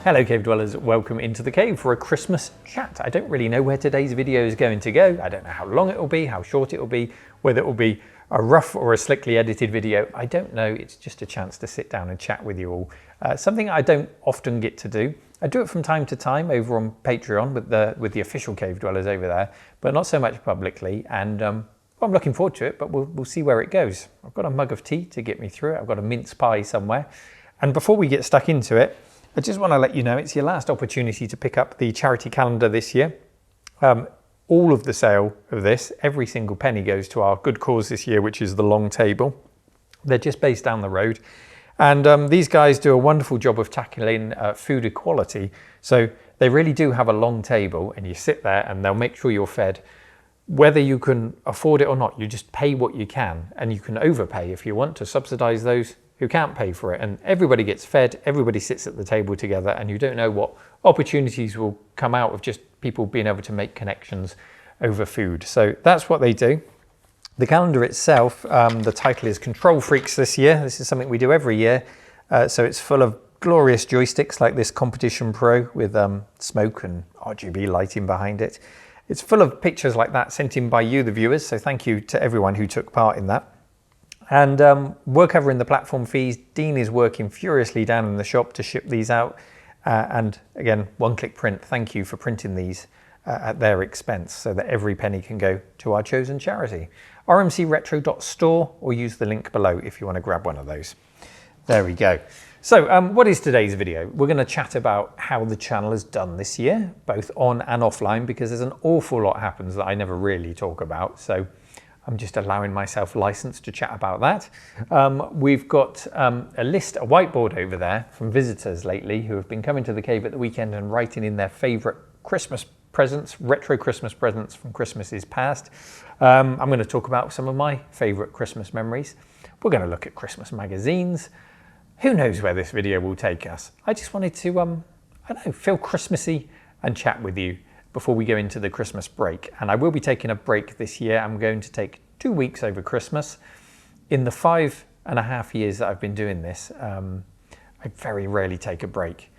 Hello Cave Dwellers, welcome into the cave for a Christmas chat. I don't really know where today's video is going to go. I don't know how long it will be, how short it will be, whether it will be a rough or a slickly edited video. I don't know, it's just a chance to sit down and chat with you all. Something I don't often get to do. I do it from time to time over on Patreon with the official Cave Dwellers over there, but not so much publicly. And well, I'm looking forward to it, but we'll see where it goes. I've got a mug of tea to get me through it. I've got a mince pie somewhere. And before we get stuck into it, I just want to let you know it's your last opportunity to pick up the charity calendar this year. All of the sale of this, every single penny goes to our good cause this year, which is the Long Table. They're just based down the road. And these guys do a wonderful job of tackling food equality. So they really do have a long table and you sit there and they'll make sure you're fed. Whether you can afford it or not, you just pay what you can, and you can overpay if you want to subsidize those who can't pay for it. And everybody gets fed, everybody sits at the table together, and you don't know what opportunities will come out of just people being able to make connections over food. So that's what they do. The calendar itself, the title is Control Freaks this year. This is something we do every year. So it's full of glorious joysticks like this Competition Pro with smoke and RGB lighting behind it. It's full of pictures like that sent in by you, the viewers. So thank you to everyone who took part in that. And we're covering the platform fees. Dean is working furiously down in the shop to ship these out. And again, One Click Print, thank you for printing these at their expense so that every penny can go to our chosen charity. rmcretro.store, or use the link below if you want to grab one of those. There we go. So what is today's video? We're going to chat about how the channel has done this year, both on and offline, because there's an awful lot happens that I never really talk about. So I'm just allowing myself license to chat about that. We've got a whiteboard over there from visitors lately who have been coming to the cave at the weekend and writing in their favourite Christmas presents, retro Christmas presents from Christmases past. I'm going to talk about some of my favourite Christmas memories. We're going to look at Christmas magazines. Who knows where this video will take us? I just wanted to, I don't know, feel Christmassy and chat with you before we go into the Christmas break. And I will be taking a break this year. I'm going to take 2 weeks over Christmas. In the 5.5 years that I've been doing this, I very rarely take a break.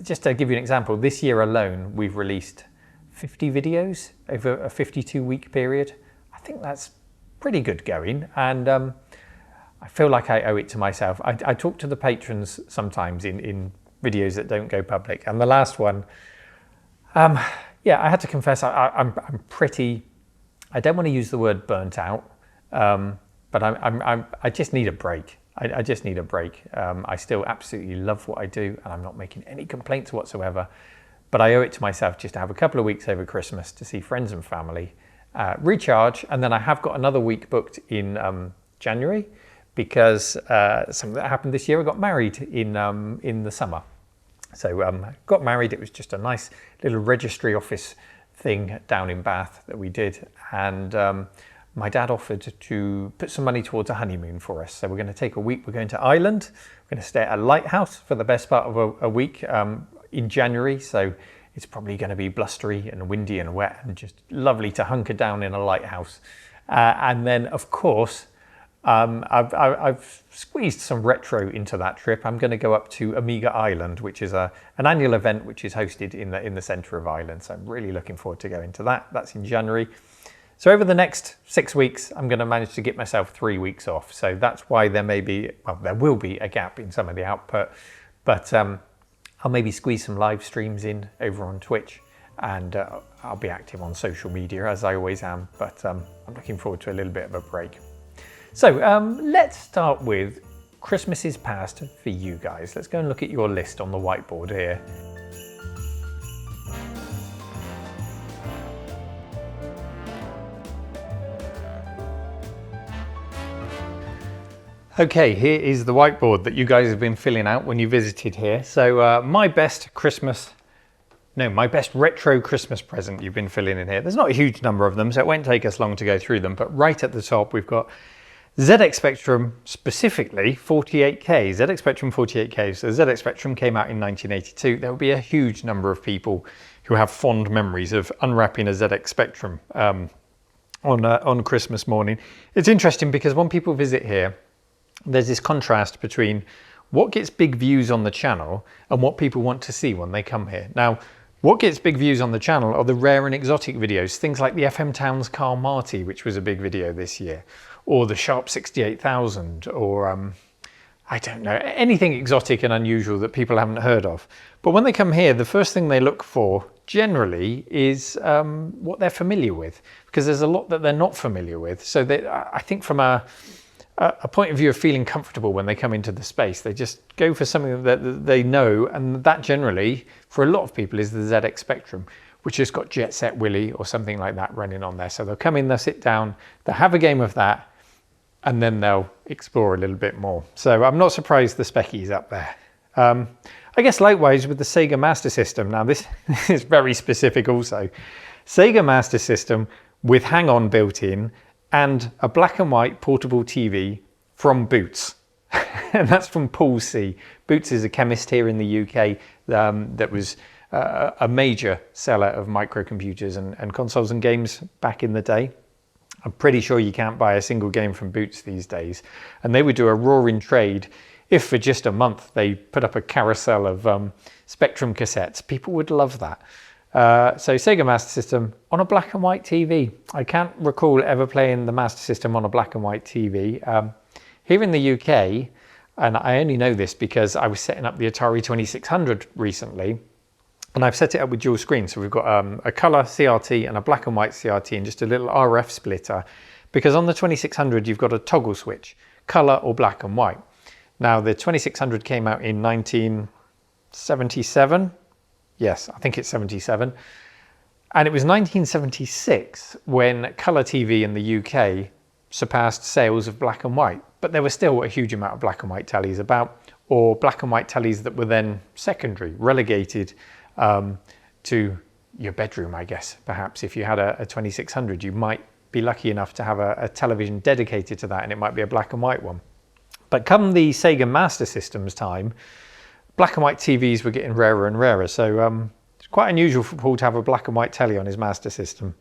Just to give you an example, this year alone, we've released 50 videos over a 52-week period. I think that's pretty good going. And I feel like I owe it to myself. I talk to the patrons sometimes in videos that don't go public. And the last one, yeah, I had to confess, I'm pretty, I don't want to use the word burnt out, but I just need a break. I just need a break. I still absolutely love what I do, and I'm not making any complaints whatsoever, but I owe it to myself just to have a couple of weeks over Christmas to see friends and family, recharge, and then I have got another week booked in January, because something that happened this year, I got married in the summer. So got married, it was just a nice little registry office thing down in Bath that we did. And my dad offered to put some money towards a honeymoon for us. So we're going to take a week, we're going to Ireland. We're going to stay at a lighthouse for the best part of a week in January. So it's probably going to be blustery and windy and wet and just lovely to hunker down in a lighthouse. And then, of course, I've squeezed some retro into that trip. I'm going to go up to Amiga Island, which is an annual event which is hosted in the centre of Ireland. So I'm really looking forward to going to that. That's in January. So over the next 6 weeks, I'm going to manage to get myself 3 weeks off. So that's why there will be a gap in some of the output, but I'll maybe squeeze some live streams in over on Twitch, and I'll be active on social media as I always am. But I'm looking forward to a little bit of a break. So let's start with Christmases past for you guys. Let's go and look at your list on the whiteboard here. Okay, here is the whiteboard that you guys have been filling out when you visited here. So my best retro Christmas present you've been filling in here. There's not a huge number of them, so it won't take us long to go through them. But right at the top, we've got ZX Spectrum, specifically 48K, ZX Spectrum 48K. So ZX Spectrum came out in 1982. There will be a huge number of people who have fond memories of unwrapping a ZX Spectrum on Christmas morning. It's interesting because when people visit here, there's this contrast between what gets big views on the channel and what people want to see when they come here. Now, what gets big views on the channel are the rare and exotic videos, things like the FM Towns Carl Marty, which was a big video this year, or the Sharp 68,000, or I don't know, anything exotic and unusual that people haven't heard of. But when they come here, the first thing they look for generally is what they're familiar with, because there's a lot that they're not familiar with. So I think from a point of view of feeling comfortable when they come into the space, they just go for something that they know, and that generally, for a lot of people, is the ZX Spectrum, which has got Jet Set Willy or something like that running on there. So they'll come in, they'll sit down, they'll have a game of that, and then they'll explore a little bit more. So I'm not surprised the Specky's up there. I guess likewise with the Sega Master System. Now this is very specific also. Sega Master System with Hang-On built in and a black and white portable TV from Boots. And that's from Paul C. Boots is a chemist here in the UK that was a major seller of microcomputers and consoles and games back in the day. I'm pretty sure you can't buy a single game from Boots these days. And they would do a roaring trade if for just a month they put up a carousel of Spectrum cassettes. People would love that. So Sega Master System on a black and white TV. I can't recall ever playing the Master System on a black and white TV. Here in the UK, and I only know this because I was setting up the Atari 2600 recently, and I've set it up with dual screens. So we've got a color CRT and a black and white CRT and just a little RF splitter, because on the 2600 you've got a toggle switch, color or black and white. Now the 2600 came out in 1977. Yes, I think it's 77. And it was 1976 when colour TV in the UK surpassed sales of black and white. But there was still a huge amount of black and white tellies about, or black and white tellies that were then secondary, relegated to your bedroom, I guess. Perhaps if you had a 2600, you might be lucky enough to have a television dedicated to that, and it might be a black and white one. But come the Sega Master System's time, black and white TVs were getting rarer and rarer. So it's quite unusual for Paul to have a black and white telly on his Master System.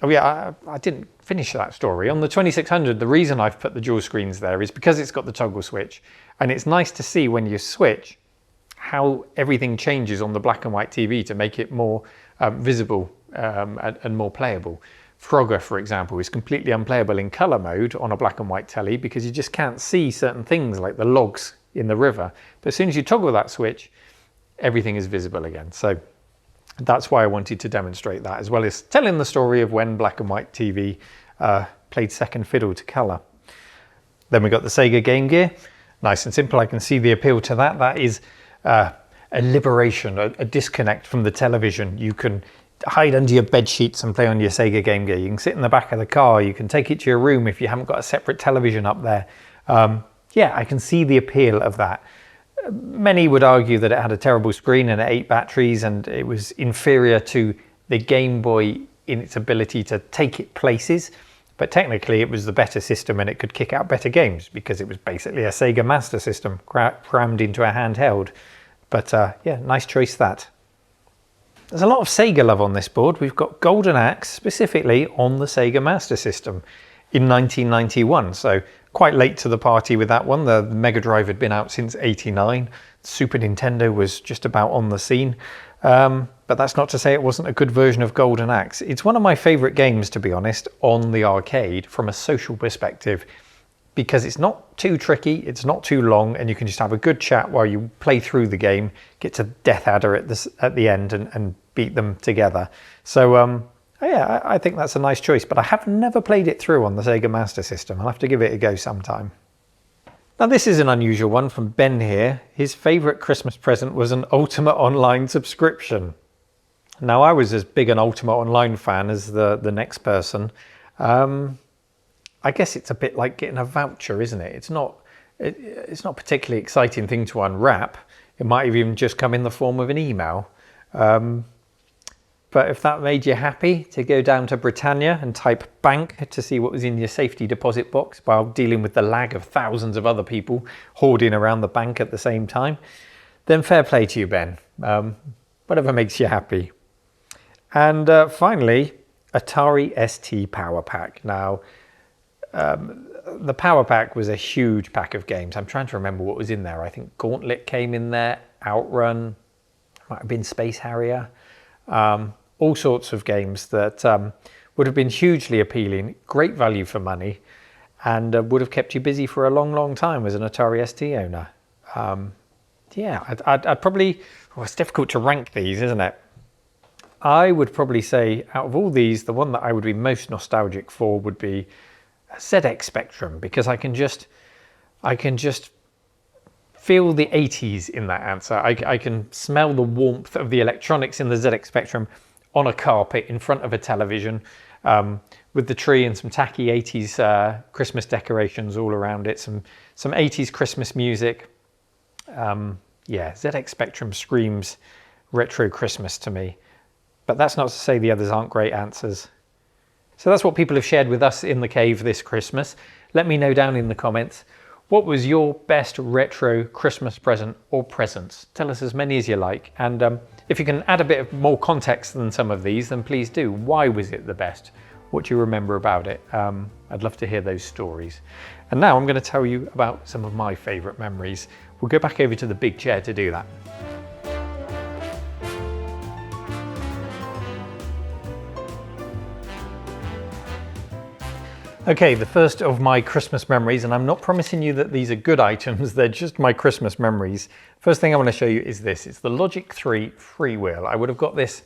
Oh yeah, I didn't finish that story. On the 2600, the reason I've put the dual screens there is because it's got the toggle switch. And it's nice to see when you switch how everything changes on the black and white TV to make it more visible and more playable. Frogger, for example, is completely unplayable in colour mode on a black and white telly because you just can't see certain things like the logs in the river. But as soon as you toggle that switch, everything is visible again. So that's why I wanted to demonstrate that, as well as telling the story of when black and white TV played second fiddle to colour. Then we got the Sega Game Gear. Nice and simple. I can see the appeal to that. That is a liberation, a disconnect from the television. You can hide under your bed sheets and play on your Sega Game Gear. You can sit in the back of the car. You can take it to your room if you haven't got a separate television up there. Yeah, I can see the appeal of that. Many would argue that it had a terrible screen and 8 batteries and it was inferior to the Game Boy in its ability to take it places. But technically it was the better system and it could kick out better games because it was basically a Sega Master System crammed into a handheld. But yeah, nice choice that. There's a lot of Sega love on this board. We've got Golden Axe specifically on the Sega Master System in 1991. So quite late to the party with that one. The Mega Drive had been out since '89. Super Nintendo was just about on the scene. But that's not to say it wasn't a good version of Golden Axe. It's one of my favourite games, to be honest, on the arcade from a social perspective, because it's not too tricky, it's not too long, and you can just have a good chat while you play through the game, get to Death Adder at the end and beat them together. So yeah, I think that's a nice choice, but I have never played it through on the Sega Master System. I'll have to give it a go sometime. Now this is an unusual one from Ben here. His favourite Christmas present was an Ultima Online subscription. Now I was as big an Ultima Online fan as the next person. I guess it's a bit like getting a voucher, isn't it? It's not a particularly exciting thing to unwrap. It might have even just come in the form of an email. But if that made you happy to go down to Britannia and type bank to see what was in your safety deposit box while dealing with the lag of thousands of other people hoarding around the bank at the same time, then fair play to you, Ben. Whatever makes you happy. And finally, Atari ST Power Pack. Now, the power pack was a huge pack of games. I'm trying to remember what was in there. I think Gauntlet came in there, Outrun, might have been Space Harrier, all sorts of games that would have been hugely appealing, great value for money, and would have kept you busy for a long, long time as an Atari ST owner. Yeah, I'd probably, well, it's difficult to rank these, isn't it? I would probably say out of all these, the one that I would be most nostalgic for would be ZX Spectrum, because I can just feel the 80s in that answer. I can smell the warmth of the electronics in the ZX Spectrum on a carpet in front of a television, with the tree and some tacky 80s Christmas decorations all around it, some 80s Christmas music. Yeah, ZX Spectrum screams retro Christmas to me. But that's not to say the others aren't great answers. So that's what people have shared with us in the cave this Christmas. Let me know down in the comments, what was your best retro Christmas present or presents? Tell us as many as you like. And if you can add a bit of more context than some of these, then please do. Why was it the best? What do you remember about it? I'd love to hear those stories. And now I'm going to tell you about some of my favourite memories. We'll go back over to the big chair to do that. Okay, the first of my Christmas memories, and I'm not promising you that these are good items, they're just my Christmas memories. First thing I want to show you is this. It's the Logic 3 Freewheel. I would have got this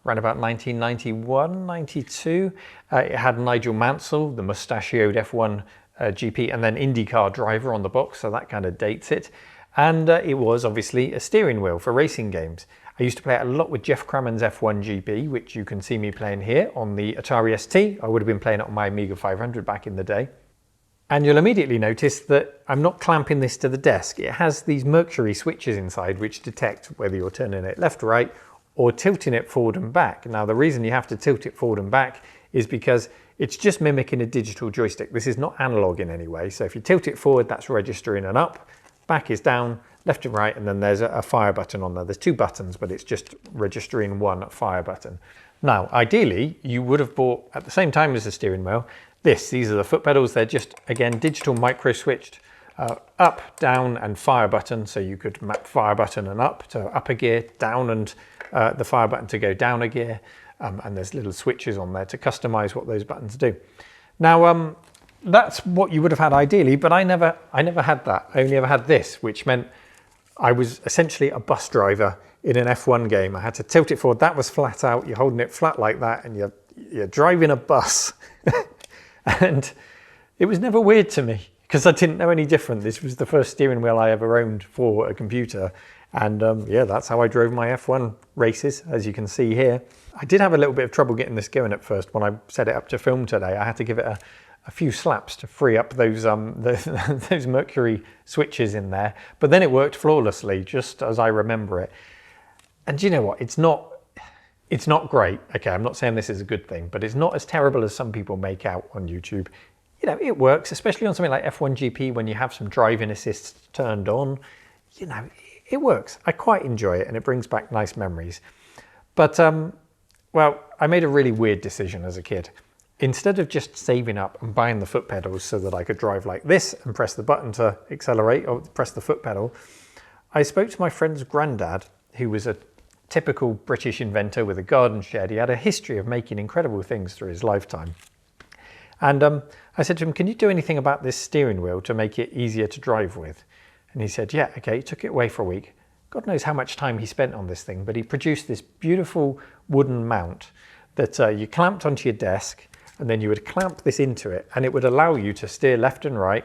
around about 1991, 92. It had Nigel Mansell, the mustachioed F1 GP, and then IndyCar driver on the box, so that kind of dates it. And it was obviously a steering wheel for racing games. I used to play it a lot with Jeff Crammond's F1 GP, which you can see me playing here on the Atari ST. I would have been playing it on my Amiga 500 back in the day. And you'll immediately notice that I'm not clamping this to the desk. It has these mercury switches inside which detect whether you're turning it left, right, or tilting it forward and back. Now, the reason you have to tilt it forward and back is because it's just mimicking a digital joystick. This is not analog in any way. So if you tilt it forward, that's registering an up, back is down, left and right, and then there's a fire button on there. There's two buttons, but it's just registering one fire button. Now, ideally, you would have bought, at the same time as the steering wheel, these are the foot pedals. They're just, again, digital micro switched up, down, and fire button. So you could map fire button and up to upper gear, down and the fire button to go down a gear. And there's little switches on there to customize what those buttons do. Now, that's what you would have had ideally, but I never had that. I only ever had this, which meant I was essentially a bus driver in an F1 game. I had to tilt it forward. That was flat out. You're holding it flat like that, and you're driving a bus. And it was never weird to me because I didn't know any different. This was the first steering wheel I ever owned for a computer. And yeah, that's how I drove my F1 races, as you can see here. I did have a little bit of trouble getting this going at first when I set it up to film today. I had to give it a few slaps to free up those those mercury switches in there, but then it worked flawlessly, just as I remember it. And you know what? It's not great. Okay, I'm not saying this is a good thing, but it's not as terrible as some people make out on YouTube. You know, it works, especially on something like F1 GP when you have some driving assists turned on. You know, it works. I quite enjoy it, and it brings back nice memories. But well, I made a really weird decision as a kid. Instead of just saving up and buying the foot pedals so that I could drive like this and press the button to accelerate or press the foot pedal, I spoke to my friend's granddad, who was a typical British inventor with a garden shed. He had a history of making incredible things through his lifetime. And I said to him, can you do anything about this steering wheel to make it easier to drive with? And he said, yeah, okay. He took it away for a week. God knows how much time he spent on this thing, but he produced this beautiful wooden mount that you clamped onto your desk, and then you would clamp this into it, and it would allow you to steer left and right,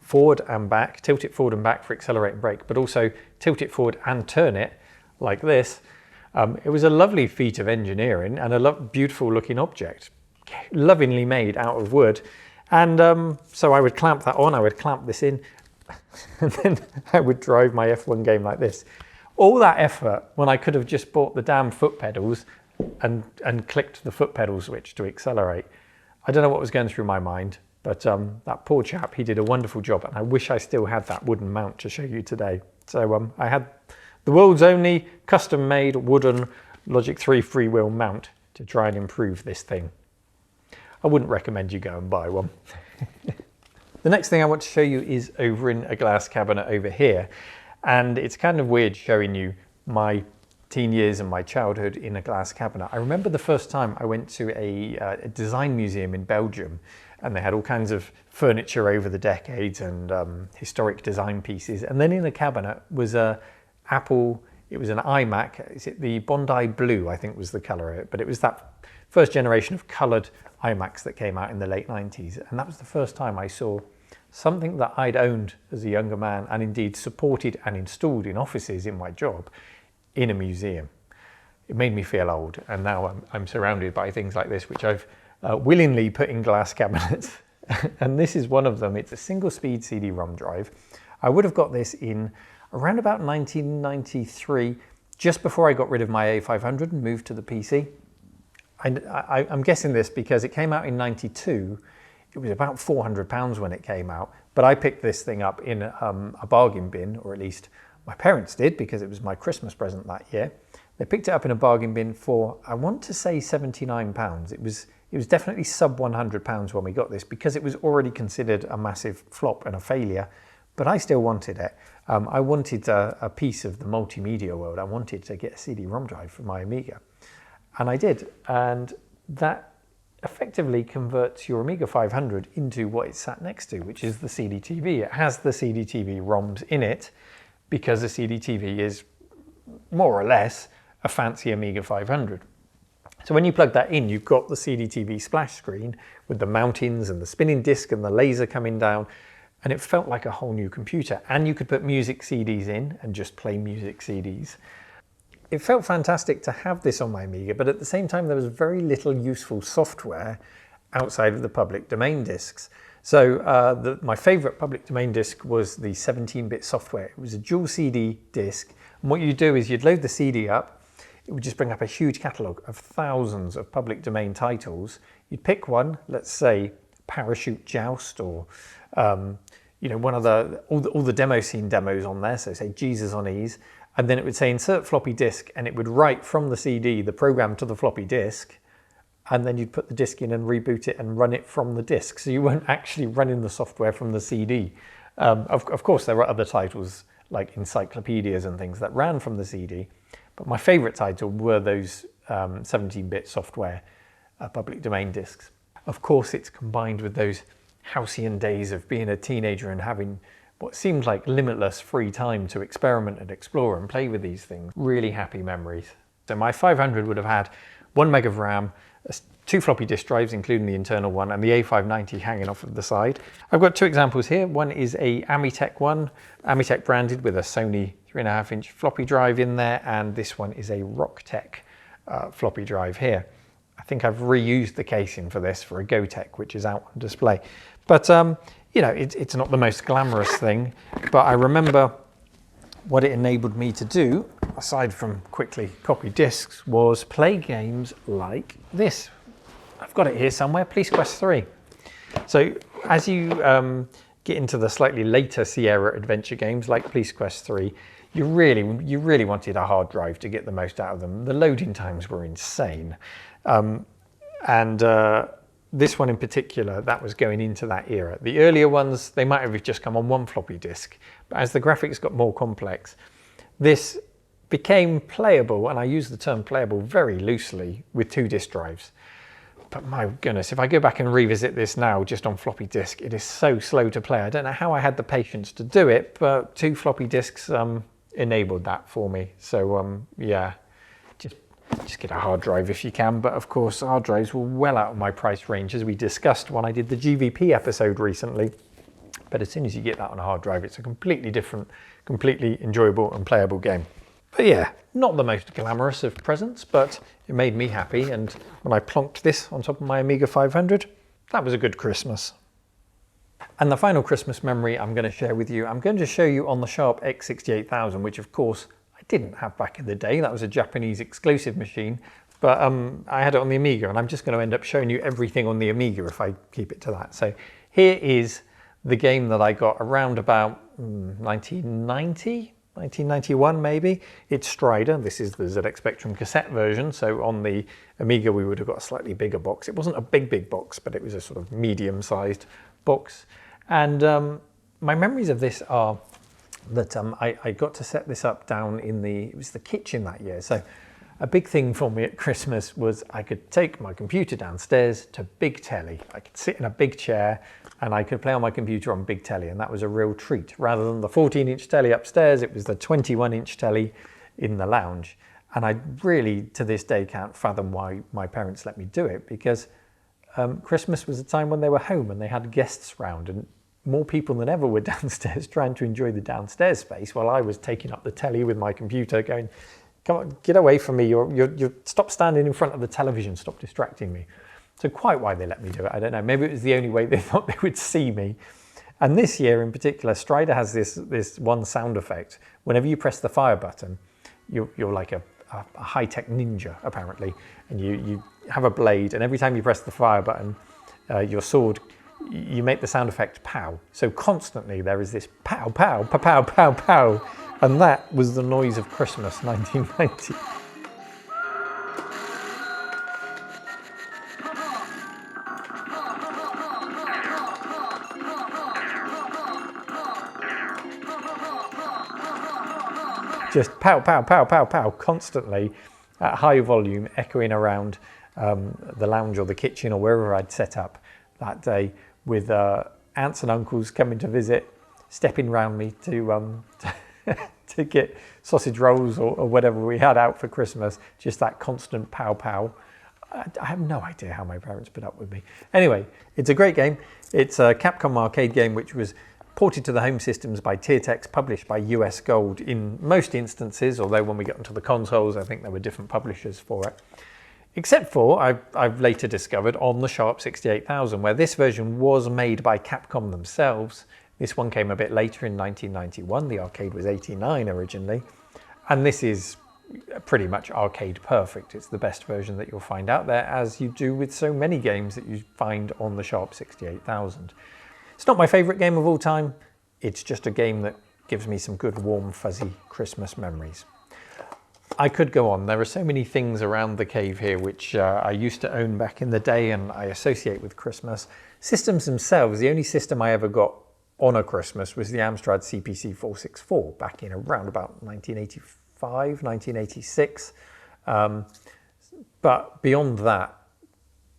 forward and back, tilt it forward and back for accelerate and brake, but also tilt it forward and turn it like this. It was a lovely feat of engineering and a beautiful looking object, lovingly made out of wood. And so I would clamp that on, I would clamp this in, and then I would drive my F1 game like this. All that effort when I could have just bought the damn foot pedals and clicked the foot pedal switch to accelerate. I don't know what was going through my mind, but that poor chap, he did a wonderful job, and I wish I still had that wooden mount to show you today. So I had the world's only custom-made wooden Logic 3 freewheel mount to try and improve this thing. I wouldn't recommend you go and buy one. The next thing I want to show you is over in a glass cabinet over here. And it's kind of weird showing you my teen years and my childhood in a glass cabinet. I remember the first time I went to a design museum in Belgium, and they had all kinds of furniture over the decades and historic design pieces. And then in the cabinet was a Apple, it was an iMac. Is it the Bondi Blue, I think was the color of it, but it was that first generation of colored iMacs that came out in the late 90s. And that was the first time I saw something that I'd owned as a younger man and indeed supported and installed in offices in my job in a museum. It made me feel old, and now I'm surrounded by things like this, which I've willingly put in glass cabinets. And this is one of them. It's a single speed CD-ROM drive. I would have got this in around about 1993, just before I got rid of my A500 and moved to the PC. I'm guessing this because it came out in 92. It was about £400 when it came out, but I picked this thing up in a bargain bin, or at least my parents did, because it was my Christmas present that year. They picked it up in a bargain bin for, I want to say £79. It was definitely sub £100 when we got this, because it was already considered a massive flop and a failure, but I still wanted it. I wanted a piece of the multimedia world. I wanted to get a CD-ROM drive for my Amiga, and I did. And that effectively converts your Amiga 500 into what it's sat next to, which is the CDTV. It has the CDTV ROMs in it, because the CDTV is more or less a fancy Amiga 500. So when you plug that in, you've got the CDTV splash screen with the mountings and the spinning disc and the laser coming down, and it felt like a whole new computer. And you could put music CDs in and just play music CDs. It felt fantastic to have this on my Amiga, but at the same time there was very little useful software outside of the public domain discs. So my favorite public domain disc was the 17-bit software. It was a dual CD disc, and what you'd do is you'd load the CD up. It would just bring up a huge catalogue of thousands of public domain titles. You'd pick one, let's say Parachute Joust, or one of all the demo scene demos on there, so say Jesus on Ease, and then it would say insert floppy disk, and it would write from the CD the program to the floppy disk, and then you'd put the disk in and reboot it and run it from the disk. So you weren't actually running the software from the CD. Of course, there were other titles like encyclopedias and things that ran from the CD, but my favorite title were those 17-bit software public domain discs. Of course, it's combined with those halcyon days of being a teenager and having what seemed like limitless free time to experiment and explore and play with these things. Really happy memories. So my 500 would have had 1 meg of RAM, 2 floppy disk drives, including the internal one, and the A590 hanging off of the side. I've got 2 examples here. One is a Amitech one, Amitech branded with a Sony 3.5-inch floppy drive in there, and this one is a Rocktech floppy drive here. I think I've reused the casing for this for a Gotek, which is out on display. But it's not the most glamorous thing, but I remember what it enabled me to do, aside from quickly copy discs, was play games like this. I've got it here somewhere, Police Quest 3. So as you get into the slightly later Sierra adventure games like Police Quest 3, you really wanted a hard drive to get the most out of them. The loading times were insane. This one in particular, that was going into that era. The earlier ones, they might have just come on 1 floppy disk, but as the graphics got more complex, this became playable, and I use the term playable very loosely, with 2 disk drives. But my goodness, if I go back and revisit this now just on floppy disk, it is so slow to play. I don't know how I had the patience to do it, but 2 floppy disks enabled that for me. So yeah, just get a hard drive if you can. But of course, hard drives were well out of my price range, as we discussed when I did the GVP episode recently. But as soon as you get that on a hard drive, it's a completely different, completely enjoyable and playable game. But yeah, not the most glamorous of presents, but it made me happy. And when I plonked this on top of my Amiga 500, that was a good Christmas. And the final Christmas memory I'm going to share with you, I'm going to show you on the Sharp X68000, which of course I didn't have back in the day. That was a Japanese exclusive machine, but I had it on the Amiga, and I'm just going to end up showing you everything on the Amiga if I keep it to that. So here is the game that I got around about 1990, 1991 maybe. It's Strider. This is the ZX Spectrum cassette version. So on the Amiga we would have got a slightly bigger box. It wasn't a big box, but it was a sort of medium-sized box. And my memories of this are that I got to set this up down in it was the kitchen that year. So a big thing for me at Christmas was I could take my computer downstairs to big telly. I could sit in a big chair and I could play on my computer on big telly, and that was a real treat. Rather than the 14-inch telly upstairs, it was the 21-inch telly in the lounge. And I really, to this day, can't fathom why my parents let me do it, because Christmas was a time when they were home and they had guests round, and more people than ever were downstairs trying to enjoy the downstairs space while I was taking up the telly with my computer going, come on, get away from me, you're stop standing in front of the television, stop distracting me. So quite why they let me do it, I don't know. Maybe it was the only way they thought they would see me. And this year in particular, Strider has this one sound effect. Whenever you press the fire button, you're like a high-tech ninja, apparently. And you have a blade, and every time you press the fire button, your sword, you make the sound effect pow. So constantly there is this pow, pow, pow, pow, pow, pow. And that was the noise of Christmas 1990. Just pow, pow, pow, pow, pow, constantly at high volume, echoing around the lounge or the kitchen or wherever I'd set up that day, with aunts and uncles coming to visit, stepping round me to to get sausage rolls or whatever we had out for Christmas. Just that constant pow, pow. I have no idea how my parents put up with me. Anyway, it's a great game. It's a Capcom arcade game which was ported to the home systems by Tiertex, published by US Gold in most instances, although when we got into the consoles, I think there were different publishers for it. Except for, I've later discovered, on the Sharp 68000, where this version was made by Capcom themselves. This one came a bit later in 1991. The arcade was 89 originally. And this is pretty much arcade perfect. It's the best version that you'll find out there, as you do with so many games that you find on the Sharp 68000. It's not my favourite game of all time. It's just a game that gives me some good, warm, fuzzy Christmas memories. I could go on. There are so many things around the cave here which I used to own back in the day and I associate with Christmas. Systems themselves, the only system I ever got on a Christmas was the Amstrad CPC 464 back in around about 1985, 1986. But beyond that,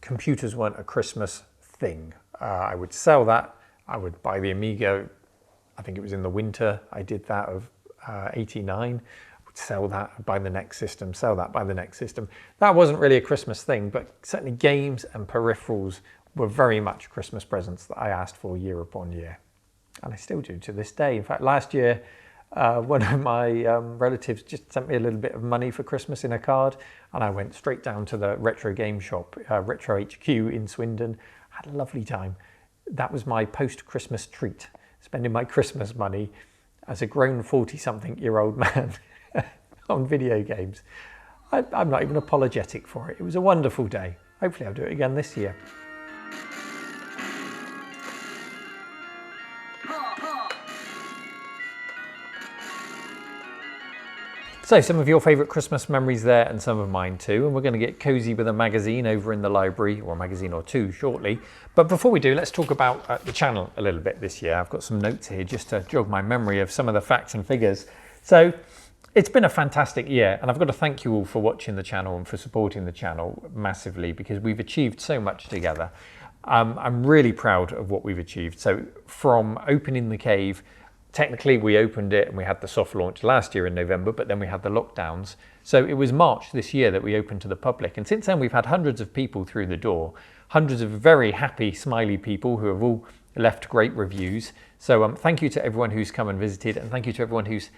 computers weren't a Christmas thing. I would sell that. I would buy the Amiga. I think it was in the winter I did that of 89. Sell that, buy the next system, sell that, buy the next system. That wasn't really a Christmas thing, but certainly games and peripherals were very much Christmas presents that I asked for year upon year. And I still do to this day. In fact, last year, one of my relatives just sent me a little bit of money for Christmas in a card, and I went straight down to the retro game shop, Retro HQ in Swindon. Had a lovely time. That was my post-Christmas treat, spending my Christmas money as a grown 40-something-year-old man on video games. I'm not even apologetic for it. It was a wonderful day. Hopefully I'll do it again this year. So some of your favourite Christmas memories there, and some of mine too, and we're going to get cosy with a magazine over in the library, or a magazine or two shortly. But before we do, let's talk about the channel a little bit this year. I've got some notes here just to jog my memory of some of the facts and figures. So it's been a fantastic year, and I've got to thank you all for watching the channel and for supporting the channel massively, because we've achieved so much together. I'm really proud of what we've achieved. So from opening the cave, technically we opened it and we had the soft launch last year in November, but then we had the lockdowns. So it was March this year that we opened to the public. And since then we've had hundreds of people through the door, hundreds of very happy, smiley people who have all left great reviews. So thank you to everyone who's come and visited, and thank you to everyone who's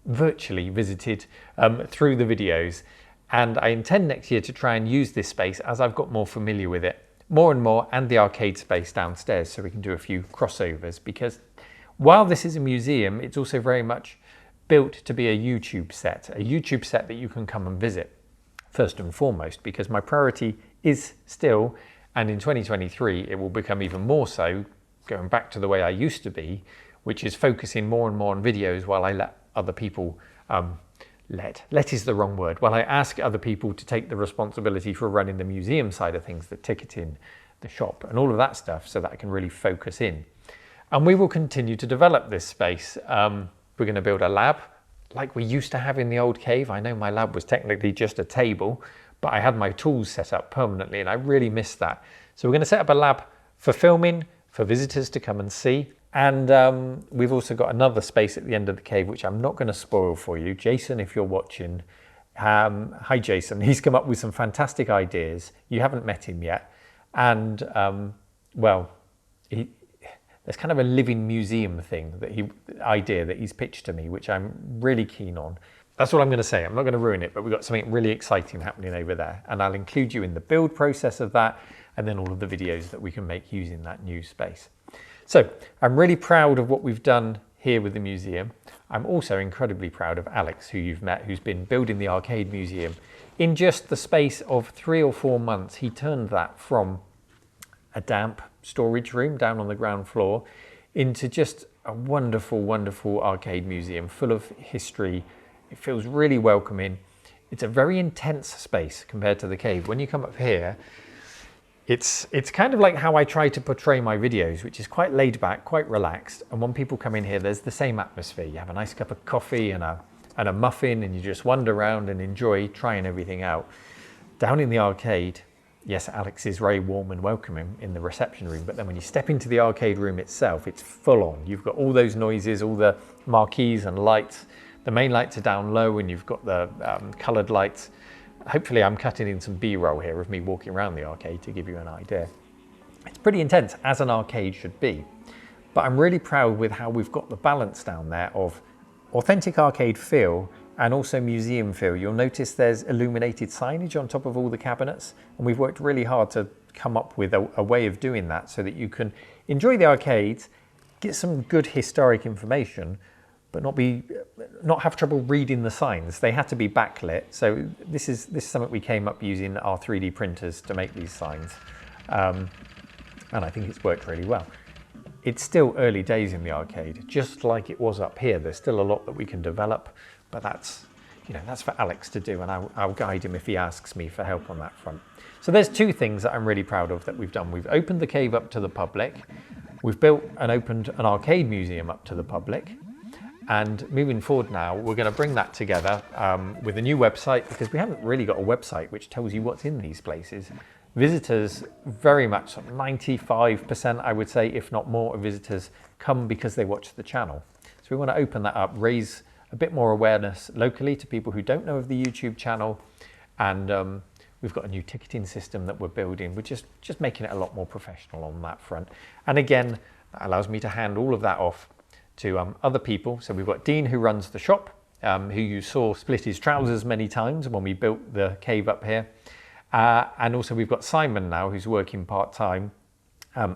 virtually visited through the videos. And I intend next year to try and use this space as I've got more familiar with it more and more, and the arcade space downstairs, so we can do a few crossovers, because while this is a museum, it's also very much built to be a YouTube set that you can come and visit first and foremost, because my priority is still, and in 2023 it will become even more so, going back to the way I used to be, which is focusing more and more on videos while I let other people, let is the wrong word, while I ask other people to take the responsibility for running the museum side of things, the ticketing, the shop and all of that stuff, so that I can really focus in. And we will continue to develop this space. We're going to build a lab like we used to have in the old cave. I know my lab was technically just a table, but I had my tools set up permanently and I really missed that. So we're going to set up a lab for filming, for visitors to come and see. And we've also got another space at the end of the cave, which I'm not going to spoil for you. Jason, if you're watching, hi Jason, he's come up with some fantastic ideas. You haven't met him yet. And well, there's kind of a living museum thing idea that he's pitched to me, which I'm really keen on. That's what I'm going to say. I'm not going to ruin it, but we've got something really exciting happening over there. And I'll include you in the build process of that, and then all of the videos that we can make using that new space. So I'm really proud of what we've done here with the museum. I'm also incredibly proud of Alex, who you've met, who's been building the arcade museum. In just the space of 3 or 4 months, he turned that from a damp storage room down on the ground floor into just a wonderful, wonderful arcade museum full of history. It feels really welcoming. It's a very intense space compared to the cave. When you come up here, it's kind of like how I try to portray my videos, which is quite laid back, quite relaxed. And when people come in here, there's the same atmosphere. You have a nice cup of coffee and a muffin, and you just wander around and enjoy trying everything out. Down in the arcade, yes, Alex is very warm and welcoming in the reception room, but then when you step into the arcade room itself, it's full on. You've got all those noises, all the marquees and lights. The main lights are down low, and you've got the coloured lights. Hopefully I'm cutting in some B-roll here of me walking around the arcade to give you an idea. It's pretty intense, as an arcade should be. But I'm really proud with how we've got the balance down there of authentic arcade feel and also museum feel. You'll notice there's illuminated signage on top of all the cabinets, and we've worked really hard to come up with a way of doing that so that you can enjoy the arcades, get some good historic information, but not have trouble reading the signs. They had to be backlit. So this is something we came up using our 3D printers to make these signs. And I think it's worked really well. It's still early days in the arcade, just like it was up here. There's still a lot that we can develop, but that's for Alex to do, and I'll guide him if he asks me for help on that front. So there's 2 things that I'm really proud of that we've done. We've opened the cave up to the public. We've built and opened an arcade museum up to the public. And moving forward now, we're going to bring that together with a new website, because we haven't really got a website which tells you what's in these places. Visitors, very much 95%, I would say, if not more, of visitors come because they watch the channel. So we want to open that up, raise a bit more awareness locally to people who don't know of the YouTube channel. And we've got a new ticketing system that we're building. We're just making it a lot more professional on that front. And again, that allows me to hand all of that off to other people. So we've got Dean, who runs the shop, who you saw split his trousers many times when we built the cave up here. And also we've got Simon now, who's working part-time.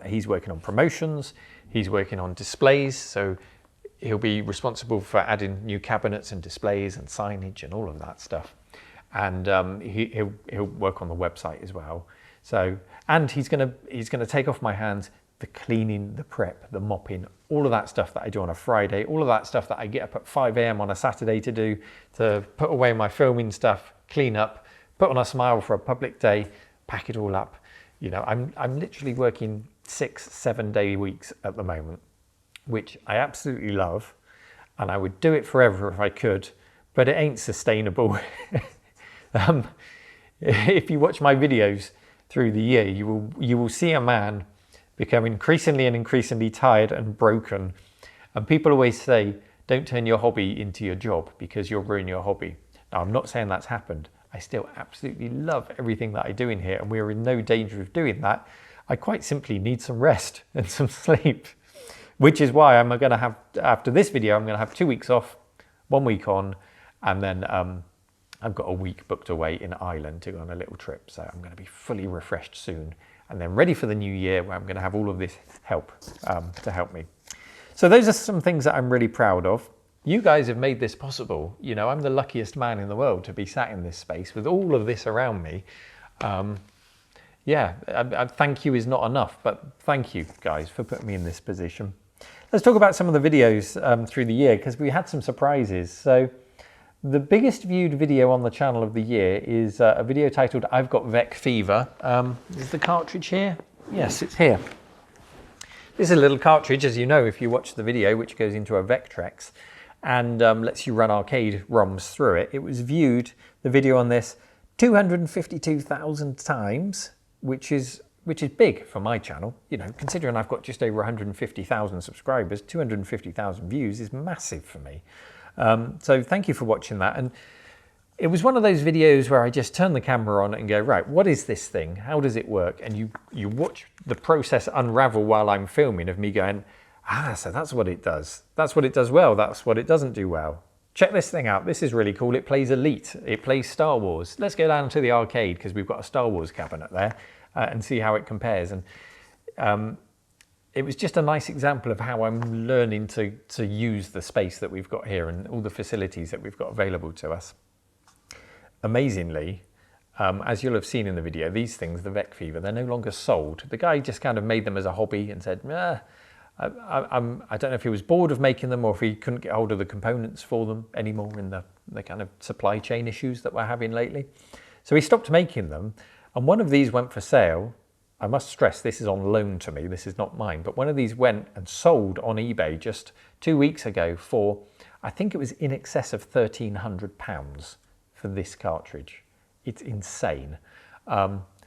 He's working on promotions, he's working on displays, so he'll be responsible for adding new cabinets and displays and signage and all of that stuff. And he'll work on the website as well. So, and he's gonna take off my hands the cleaning, the prep, the mopping, all of that stuff that I do on a Friday, all of that stuff that I get up at 5 a.m. on a Saturday to do, to put away my filming stuff, clean up, put on a smile for a public day, pack it all up. You know, I'm literally working 6-7 day weeks at the moment, which I absolutely love, and I would do it forever if I could, but it ain't sustainable. If you watch my videos through the year, you will see a man become increasingly tired and broken. And people always say, don't turn your hobby into your job because you'll ruin your hobby. Now, I'm not saying that's happened. I still absolutely love everything that I do in here, and we're in no danger of doing that. I quite simply need some rest and some sleep, which is why I'm going to have, after this video, I'm going to have 2 weeks off, 1 week on, and then I've got a week booked away in Ireland to go on a little trip. So I'm going to be fully refreshed soon, and then ready for the new year, where I'm going to have all of this help to help me. So those are some things that I'm really proud of. You guys have made this possible. You know, I'm the luckiest man in the world to be sat in this space with all of this around me. Thank you is not enough, but thank you guys for putting me in this position. Let's talk about some of the videos through the year, because we had some surprises. So the biggest viewed video on the channel of the year is a video titled I've Got VEC Fever. Is the cartridge here? Yes, it's here. This is a little cartridge, as you know, if you watch the video, which goes into a Vectrex and lets you run arcade ROMs through it. It was viewed, the video on this, 252,000 times, which is big for my channel. You know, considering I've got just over 150,000 subscribers, 250,000 views is massive for me. So thank you for watching that. And it was one of those videos where I just turn the camera on and go, right, what is this thing? How does it work? And you watch the process unravel while I'm filming of me going, so that's what it does. That's what it does well. That's what it doesn't do well. Check this thing out. This is really cool. It plays Elite. It plays Star Wars. Let's go down to the arcade because we've got a Star Wars cabinet there and see how it compares. And it was just a nice example of how I'm learning to use the space that we've got here and all the facilities that we've got available to us. Amazingly, as you'll have seen in the video, these things, the Vec Fever, they're no longer sold. The guy just kind of made them as a hobby and said, I don't know if he was bored of making them or if he couldn't get hold of the components for them anymore in the kind of supply chain issues that we're having lately. So he stopped making them, and one of these went for sale. I must stress, this is on loan to me, this is not mine, but one of these went and sold on eBay just 2 weeks ago for, I think it was in excess of £1,300 for this cartridge. It's insane.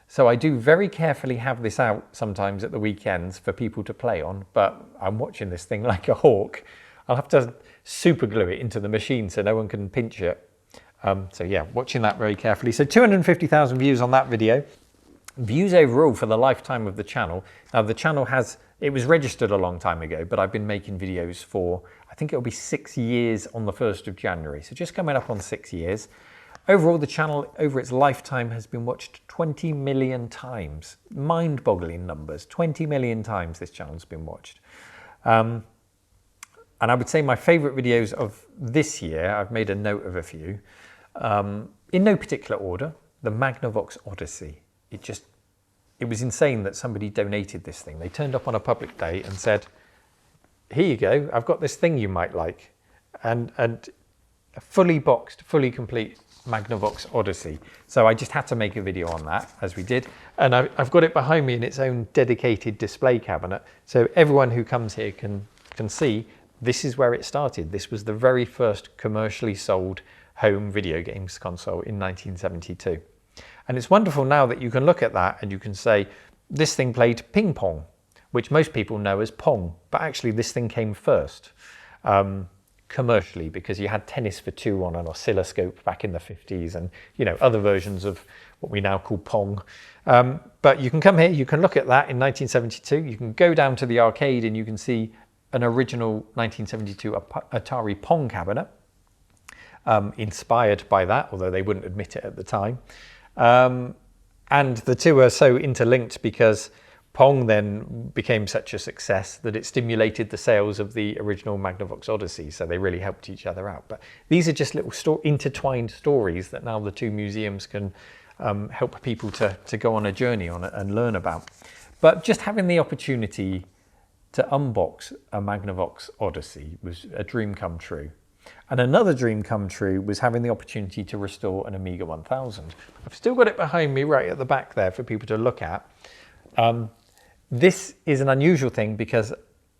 So I do very carefully have this out sometimes at the weekends for people to play on, but I'm watching this thing like a hawk. I'll have to super glue it into the machine so no one can pinch it. So yeah, watching that very carefully. So 250,000 views on that video. Views overall for the lifetime of the channel. Now the channel it was registered a long time ago, but I've been making videos for, I think it'll be 6 years on the 1st of January. So just coming up on 6 years. Overall, the channel over its lifetime has been watched 20 million times. Mind-boggling numbers. 20 million times this channel's been watched. And I would say my favorite videos of this year, I've made a note of a few, in no particular order, the Magnavox Odyssey. It was insane that somebody donated this thing. They turned up on a public day and said, here you go, I've got this thing you might like. And a fully boxed, fully complete Magnavox Odyssey. So I just had to make a video on that, as we did. And I've got it behind me in its own dedicated display cabinet. So everyone who comes here can see this is where it started. This was the very first commercially sold home video games console in 1972. And it's wonderful now that you can look at that and you can say, this thing played ping pong, which most people know as Pong, but actually this thing came first. Commercially, because you had tennis for two on an oscilloscope back in the 50s and, you know, other versions of what we now call Pong. But you can come here, you can look at that in 1972, you can go down to the arcade and you can see an original 1972 Atari Pong cabinet, inspired by that, although they wouldn't admit it at the time. And the two are so interlinked because Pong then became such a success that it stimulated the sales of the original Magnavox Odyssey, so they really helped each other out. But these are just little intertwined stories that now the two museums can help people to go on a journey on it and learn about. But just having the opportunity to unbox a Magnavox Odyssey was a dream come true. And another dream come true was having the opportunity to restore an Amiga 1000. I've still got it behind me right at the back there for people to look at. This is an unusual thing because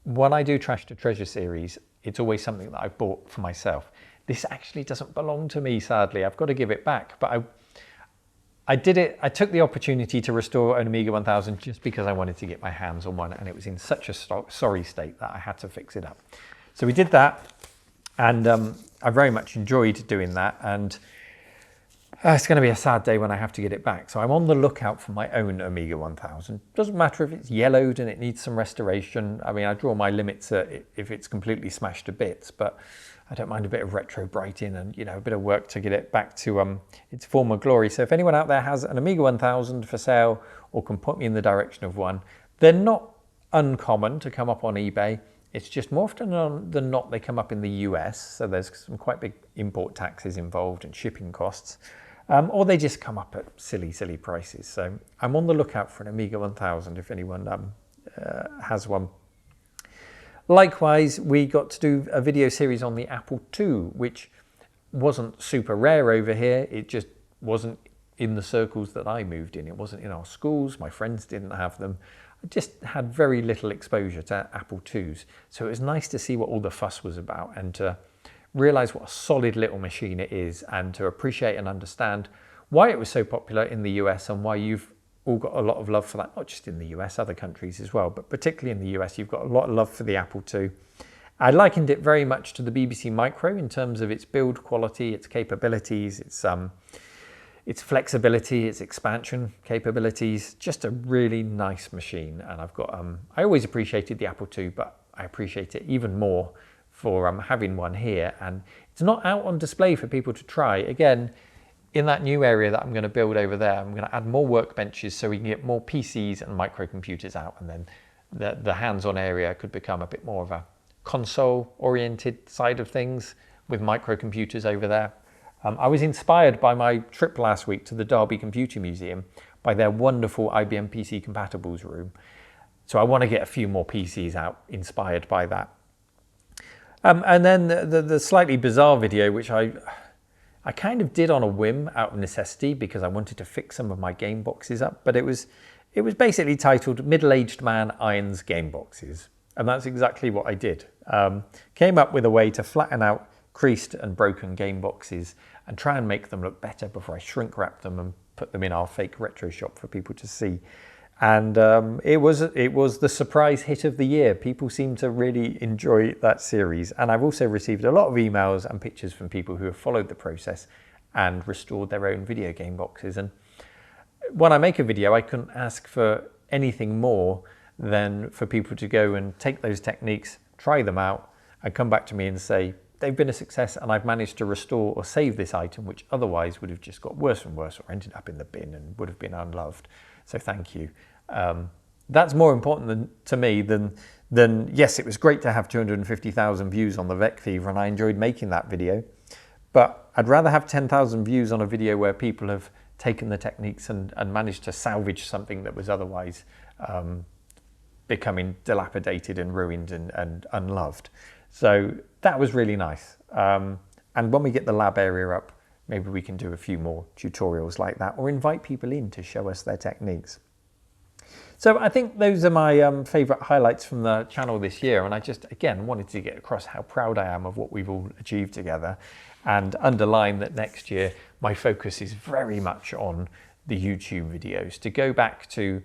when I do Trash to Treasure series, it's always something that I've bought for myself. This actually doesn't belong to me, sadly. I've got to give it back. But I did it. I took the opportunity to restore an Amiga 1000 just because I wanted to get my hands on one, and it was in such a sorry state that I had to fix it up. So we did that, and I very much enjoyed doing that. And it's going to be a sad day when I have to get it back. So I'm on the lookout for my own Amiga 1000. Doesn't matter if it's yellowed and it needs some restoration. I mean, I draw my limits if it's completely smashed to bits, but I don't mind a bit of retro brighting and, you know, a bit of work to get it back to its former glory. So if anyone out there has an Amiga 1000 for sale or can put me in the direction of one, they're not uncommon to come up on eBay. It's just more often than not they come up in the US, so there's some quite big import taxes involved and shipping costs. Or they just come up at silly prices. So I'm on the lookout for an Amiga 1000 if anyone has one. Likewise, we got to do a video series on the Apple II, which wasn't super rare over here. It just wasn't in the circles that I moved in. It wasn't in our schools. My friends didn't have them. just had very little exposure to Apple IIs. So it was nice to see what all the fuss was about and to realize what a solid little machine it is, and to appreciate and understand why it was so popular in the US and why you've all got a lot of love for that, not just in the US, other countries as well, but particularly in the US, you've got a lot of love for the Apple II. I likened it very much to the BBC Micro in terms of its build quality, its capabilities, its flexibility, its expansion capabilities. Just a really nice machine. And I've got, I always appreciated the Apple II, but I appreciate it even more for having one here. And it's not out on display for people to try. Again, in that new area that I'm going to build over there, I'm going to add more workbenches so we can get more PCs and microcomputers out. And then the hands-on area could become a bit more of a console-oriented side of things with microcomputers over there. I was inspired by my trip last week to the Derby Computer Museum by their wonderful IBM PC Compatibles room. So I want to get a few more PCs out inspired by that. And then the slightly bizarre video, which I kind of did on a whim out of necessity because I wanted to fix some of my game boxes up, but it was basically titled Middle-Aged Man Irons Game Boxes. And that's exactly what I did. Came up with a way to flatten out creased and broken game boxes and try and make them look better before I shrink wrap them and put them in our fake retro shop for people to see. And it was the surprise hit of the year. People seem to really enjoy that series. And I've also received a lot of emails and pictures from people who have followed the process and restored their own video game boxes. And when I make a video, I couldn't ask for anything more than for people to go and take those techniques, try them out, and come back to me and say, they've been a success and I've managed to restore or save this item, which otherwise would have just got worse and worse or ended up in the bin and would have been unloved. So thank you. That's more important to me than, yes, it was great to have 250,000 views on the VEC Fever and I enjoyed making that video, but I'd rather have 10,000 views on a video where people have taken the techniques and managed to salvage something that was otherwise becoming dilapidated and ruined and unloved. So that was really nice. And when we get the lab area up, maybe we can do a few more tutorials like that or invite people in to show us their techniques. So I think those are my favorite highlights from the channel this year. And I just, again, wanted to get across how proud I am of what we've all achieved together and underline that next year, my focus is very much on the YouTube videos, to go back to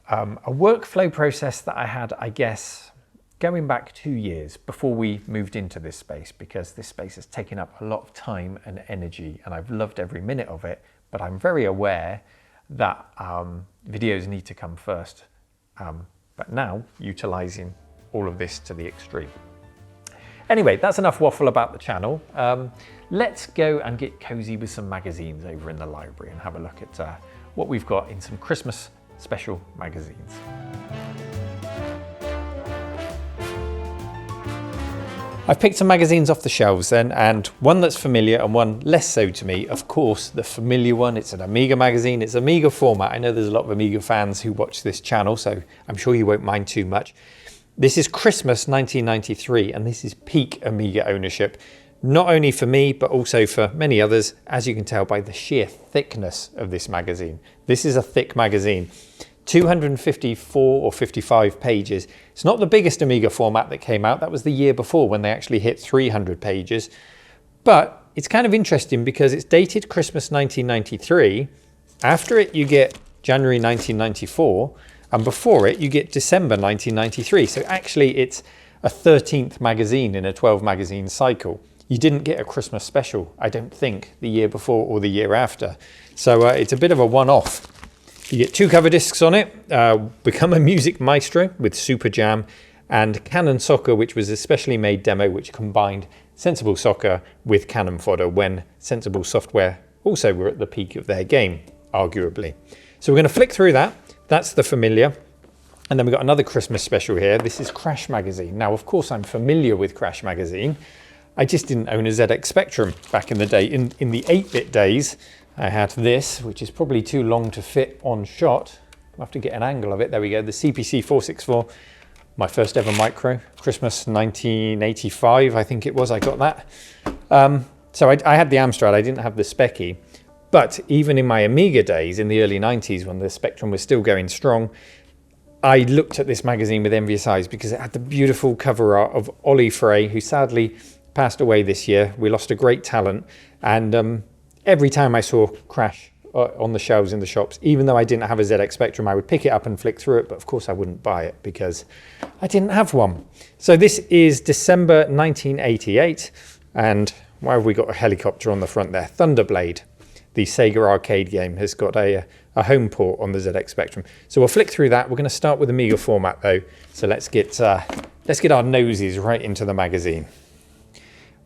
a workflow process that I had, I guess, going back 2 years before we moved into this space, because this space has taken up a lot of time and energy and I've loved every minute of it, but I'm very aware that videos need to come first. But now utilizing all of this to the extreme. Anyway, that's enough waffle about the channel. Let's go and get cozy with some magazines over in the library and have a look at what we've got in some Christmas special magazines. I've picked some magazines off the shelves then, and one that's familiar and one less so to me. Of course, the familiar one, it's an Amiga magazine, it's Amiga format. I know there's a lot of Amiga fans who watch this channel, so I'm sure you won't mind too much. This is Christmas 1993, and this is peak Amiga ownership. Not only for me, but also for many others, as you can tell by the sheer thickness of this magazine. This is a thick magazine. 254 or 55 pages. It's not the biggest Amiga format that came out. That was the year before when they actually hit 300 pages. But it's kind of interesting because it's dated Christmas 1993. After it, you get January 1994. And before it, you get December 1993. So actually, it's a 13th magazine in a 12 magazine cycle. You didn't get a Christmas special, I don't think, the year before or the year after. So it's a bit of a one-off. You get 2 cover discs on it, Become a Music Maestro with Super Jam, and Cannon Soccer, which was a specially made demo which combined Sensible Soccer with Cannon Fodder when Sensible Software also were at the peak of their game, arguably. So we're going to flick through that. That's the familiar. And then we've got another Christmas special here. This is Crash Magazine. Now, of course, I'm familiar with Crash Magazine. I just didn't own a ZX Spectrum back in the day. In the 8-bit days, I had this, which is probably too long to fit on shot. I'll have to get an angle of it. There we go, the CPC 464, my first ever micro, Christmas 1985, I think it was, I got that. So I had the Amstrad, I didn't have the Speccy. But even in my Amiga days, in the early 90s, when the Spectrum was still going strong, I looked at this magazine with envious eyes because it had the beautiful cover art of Ollie Frey, who sadly passed away this year. We lost a great talent, and every time I saw Crash on the shelves in the shops, even though I didn't have a ZX Spectrum, I would pick it up and flick through it, but of course I wouldn't buy it because I didn't have one. So this is December 1988, and why have we got a helicopter on the front there? Thunderblade, the Sega arcade game, has got a home port on the ZX Spectrum. So we'll flick through that. We're going to start with Amiga format though, so let's get our noses right into the magazine.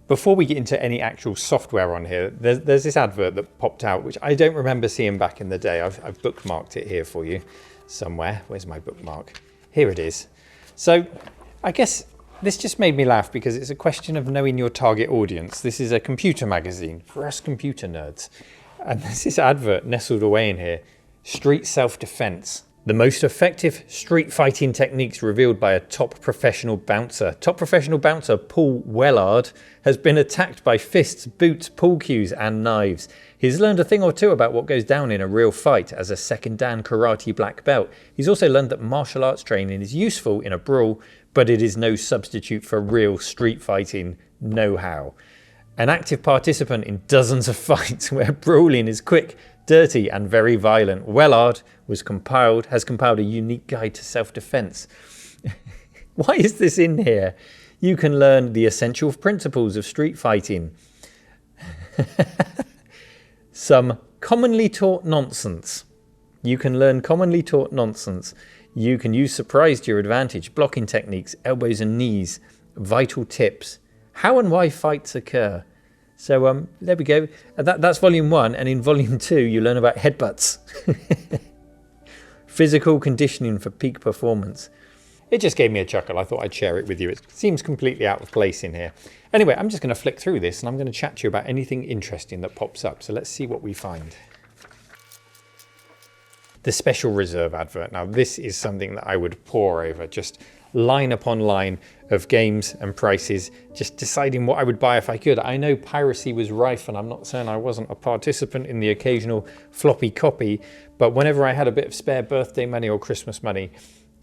Before we get into any actual software on here, there's this advert that popped out, which I don't remember seeing back in the day. I've bookmarked it here for you somewhere. Where's my bookmark? Here it is. So I guess this just made me laugh because it's a question of knowing your target audience. This is a computer magazine for us computer nerds. And there's this advert nestled away in here, Street Self-Defense. The most effective street fighting techniques revealed by a top professional bouncer. Top professional bouncer Paul Wellard has been attacked by fists, boots, pool cues and knives. He's learned a thing or two about what goes down in a real fight as a second dan karate black belt. He's also learned that martial arts training is useful in a brawl, but it is no substitute for real street fighting know-how. An active participant in dozens of fights where brawling is quick, dirty and very violent, Wellard has compiled a unique guide to self-defense. Why is this in here? You can learn the essential principles of street fighting. Some commonly taught nonsense. You can learn commonly taught nonsense. You can use surprise to your advantage, blocking techniques, elbows and knees, vital tips, how and why fights occur. So there we go. That's volume 1, and in volume 2 you learn about headbutts. Physical conditioning for peak performance. It just gave me a chuckle. I thought I'd share it with you. It seems completely out of place in here. Anyway, I'm just going to flick through this and I'm going to chat to you about anything interesting that pops up. So let's see what we find. The Special Reserve advert. Now this is something that I would pore over, just line upon line of games and prices, just deciding what I would buy if I could. I know piracy was rife, and I'm not saying I wasn't a participant in the occasional floppy copy, but whenever I had a bit of spare birthday money or Christmas money,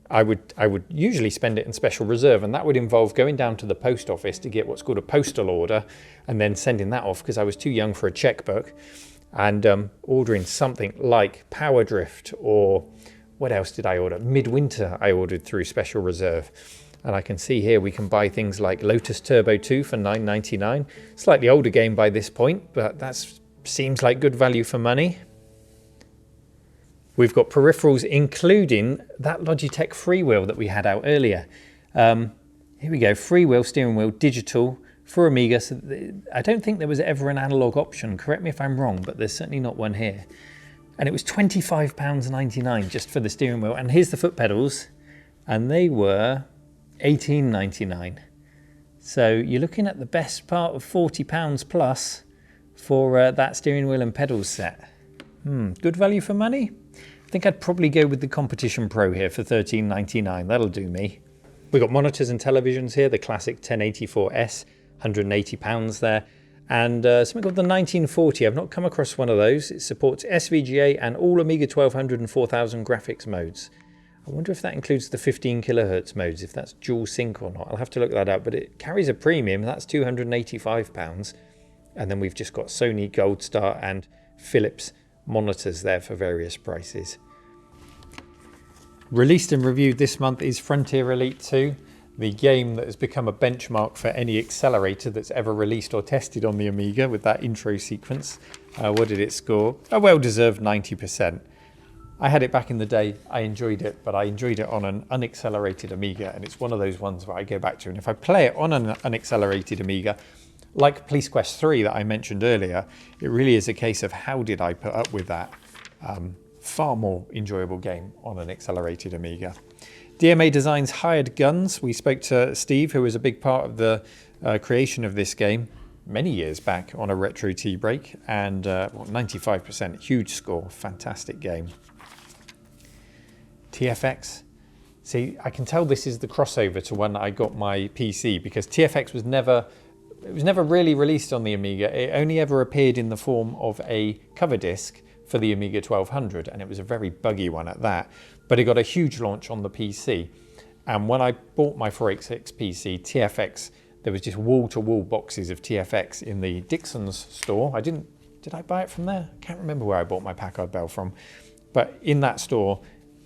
I would usually spend it in Special Reserve, and that would involve going down to the post office to get what's called a postal order and then sending that off because I was too young for a checkbook, and ordering something like Power Drift, or what else did I order? Midwinter I ordered through Special Reserve. And I can see here we can buy things like Lotus Turbo 2 for $9.99. Slightly older game by this point, but that seems like good value for money. We've got peripherals including that Logitech Freewheel that we had out earlier. Here we go, Freewheel steering wheel, digital for Amiga. So I don't think there was ever an analog option. Correct me if I'm wrong, but there's certainly not one here. And it was £25.99 just for the steering wheel. And here's the foot pedals, and they were $18.99. So you're looking at the best part of £40 plus for that steering wheel and pedals set. Good value for money? I think I'd probably go with the Competition Pro here for $13.99. That'll do me. We've got monitors and televisions here, the classic 1084S, £180 there. And something called the 1940. I've not come across one of those. It supports SVGA and all Amiga 1200 and 4000 graphics modes. I wonder if that includes the 15 kilohertz modes, if that's dual sync or not. I'll have to look that up, but it carries a premium. That's £285. And then we've just got Sony Gold Star and Philips monitors there for various prices. Released and reviewed this month is Frontier Elite 2. The game that has become a benchmark for any accelerator that's ever released or tested on the Amiga with that intro sequence. What did it score? A well-deserved 90%. I had it back in the day, I enjoyed it, but I enjoyed it on an unaccelerated Amiga, and it's one of those ones where I go back to. And if I play it on an unaccelerated Amiga, like Police Quest 3 that I mentioned earlier, it really is a case of how did I put up with that far more enjoyable game on an accelerated Amiga. DMA Designs Hired Guns. We spoke to Steve, who was a big part of the creation of this game many years back on a retro tea break, and 95%, huge score, fantastic game. TFX. See, I can tell this is the crossover to when I got my PC, because TFX was never really released on the Amiga. It only ever appeared in the form of a cover disc for the Amiga 1200, and it was a very buggy one at that, but it got a huge launch on the PC. And when I bought my 486 PC, TFX, there was just wall-to-wall boxes of TFX in the Dixon's store. Did I buy it from there? I can't remember where I bought my Packard Bell from, but in that store,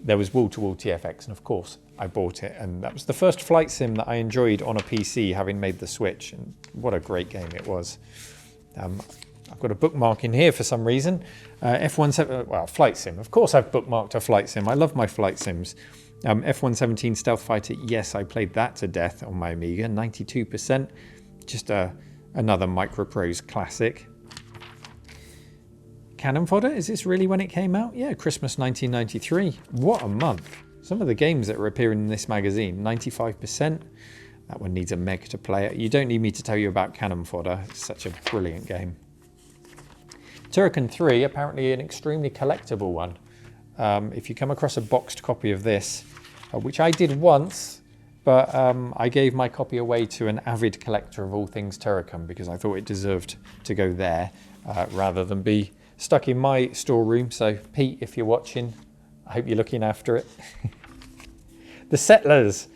there was wall-to-wall TFX, and of course, I bought it, and that was the first flight sim that I enjoyed on a PC, having made the switch, and what a great game it was. I've got a bookmark in here for some reason. F-17, well, flight sim. Of course I've bookmarked a flight sim. I love my flight sims. F-117 Stealth Fighter, yes, I played that to death on my Amiga, 92%. Just another Microprose classic. Cannon Fodder, is this really when it came out? Yeah, Christmas 1993. What a month. Some of the games that are appearing in this magazine, 95%. That one needs a meg to play it. You don't need me to tell you about Cannon Fodder. It's such a brilliant game. Turrican 3, apparently an extremely collectible one. If you come across a boxed copy of this, which I did once, but I gave my copy away to an avid collector of all things Turrican because I thought it deserved to go there rather than be stuck in my storeroom. So Pete, if you're watching, I hope you're looking after it. The Settlers.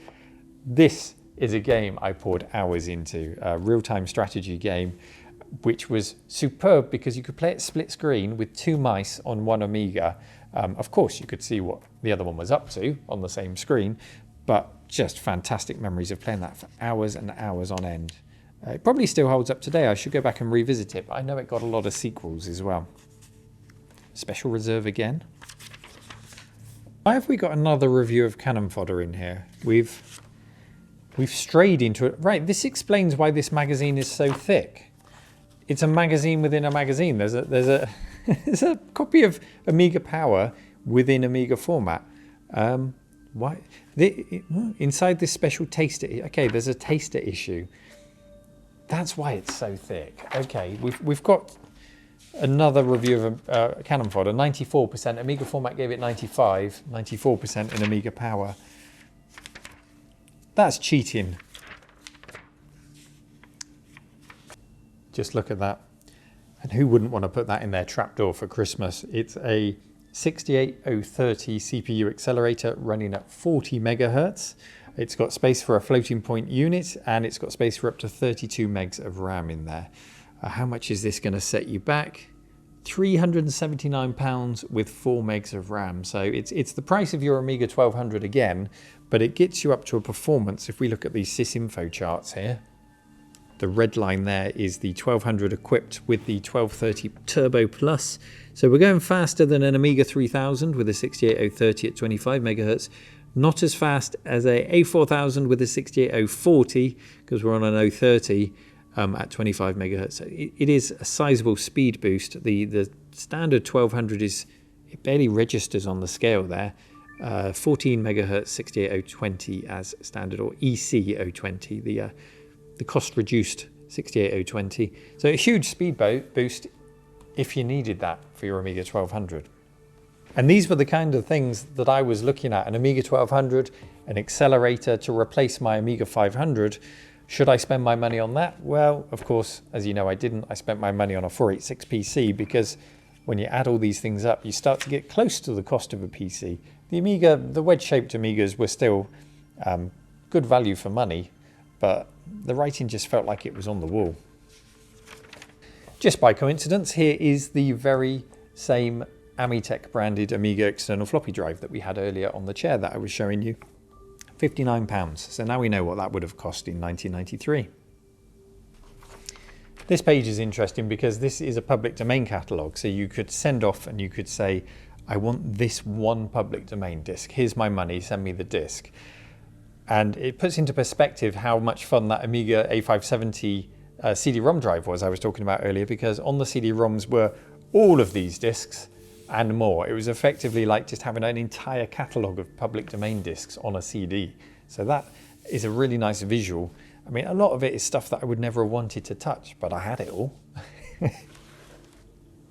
This is a game I poured hours into, a real-time strategy game, which was superb because you could play it split screen with 2 mice on one Amiga. Of course, you could see what the other one was up to on the same screen, but just fantastic memories of playing that for hours and hours on end. It probably still holds up today. I should go back and revisit it, but I know it got a lot of sequels as well. Special Reserve again. Why have we got another review of Cannon Fodder in here? We've strayed into it. Right, this explains why this magazine is so thick. It's a magazine within a magazine. There's a there's a copy of Amiga Power within Amiga format. Why? Inside this special taster. Okay, there's a taster issue. That's why it's so thick. Okay, we've got another review of Cannon Fodder. 94%. Amiga format gave it 95. 94% in Amiga Power. That's cheating. Just look at that. And who wouldn't want to put that in their trapdoor for Christmas? It's a 68030 CPU accelerator running at 40 megahertz. It's got space for a floating point unit, and it's got space for up to 32 megs of RAM in there. How much is this going to set you back? £379 with 4 megs of RAM. So it's the price of your Amiga 1200 again, but it gets you up to a performance. If we look at these sysinfo charts here, the red line there is the 1200 equipped with the 1230 Turbo Plus. So we're going faster than an Amiga 3000 with a 68030 at 25 megahertz. Not as fast as a A4000 with a 68040 because we're on an 030 at 25 megahertz. So it is a sizable speed boost. The standard 1200 it barely registers on the scale there. 14 megahertz 68020 as standard, or EC020, the cost reduced 68020. So a huge speed boost if you needed that for your Amiga 1200. And these were the kind of things that I was looking at: an Amiga 1200, an accelerator to replace my Amiga 500. Should I spend my money on that? Well, of course, as you know, I didn't. I spent my money on a 486 PC because when you add all these things up, you start to get close to the cost of a PC. The Amiga, the wedge-shaped Amigas were still good value for money, but the writing just felt like it was on the wall. Just by coincidence, here is the very same Amitech branded Amiga external floppy drive that we had earlier on the chair that I was showing you. £59. So now we know what that would have cost in 1993. This page is interesting because this is a public domain catalogue. So you could send off and you could say, I want this one public domain disc. Here's my money, send me the disc. And it puts into perspective how much fun that Amiga A570 CD-ROM drive was I was talking about earlier, because on the CD-ROMs were all of these discs and more. It was effectively like just having an entire catalogue of public domain discs on a CD. So that is a really nice visual. I mean, a lot of it is stuff that I would never have wanted to touch, but I had it all.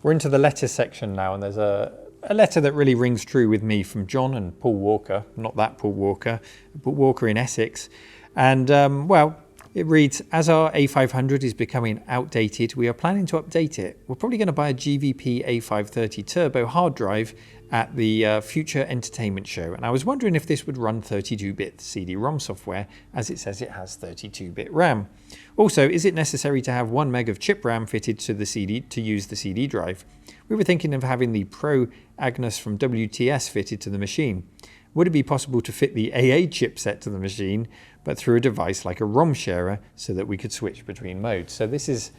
We're into the letters section now, and there's a letter that really rings true with me from John and Paul Walker. Not that Paul Walker, but Walker in Essex. And, well, It reads, as our A500 is becoming outdated, we are planning to update it. We're probably going to buy a GVP A530 Turbo hard drive at the Future Entertainment Show. And I was wondering if this would run 32-bit CD-ROM software, as it says it has 32-bit RAM. Also, is it necessary to have 1 meg of chip RAM fitted to the CD to use the CD drive? We were thinking of having the Pro Agnes from WTS fitted to the machine. Would it be possible to fit the AA chipset to the machine, but through a device like a ROM sharer so that we could switch between modes? So this is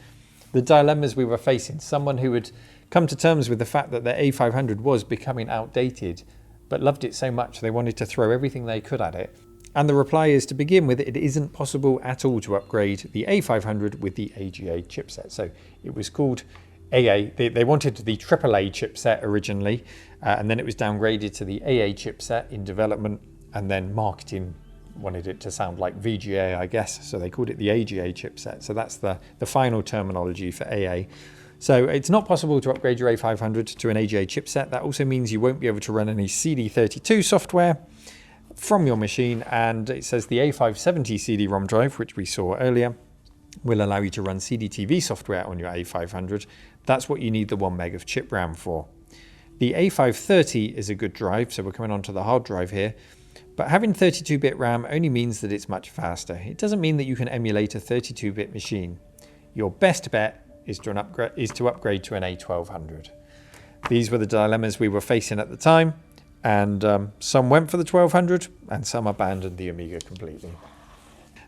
the dilemmas we were facing. Someone who had come to terms with the fact that their A500 was becoming outdated, but loved it so much they wanted to throw everything they could at it. And the reply is, to begin with, it isn't possible at all to upgrade the A500 with the AGA chipset. So it was called AA. They wanted the AAA chipset originally, and then it was downgraded to the AA chipset in development, and then marketing wanted it to sound like VGA, I guess, so they called it the AGA chipset. So that's the final terminology for AA. So it's not possible to upgrade your A500 to an AGA chipset. That also means you won't be able to run any CD32 software from your machine, and it says the A570 CD-ROM drive, which we saw earlier, will allow you to run CDTV software on your A500. That's what you need the 1 meg of chip RAM for. The A530 is a good drive, so we're coming on to the hard drive here, but having 32-bit RAM only means that it's much faster. It doesn't mean that you can emulate a 32-bit machine. Your best bet is to upgrade to an A1200. These were the dilemmas we were facing at the time, and some went for the 1200 and some abandoned the Amiga completely.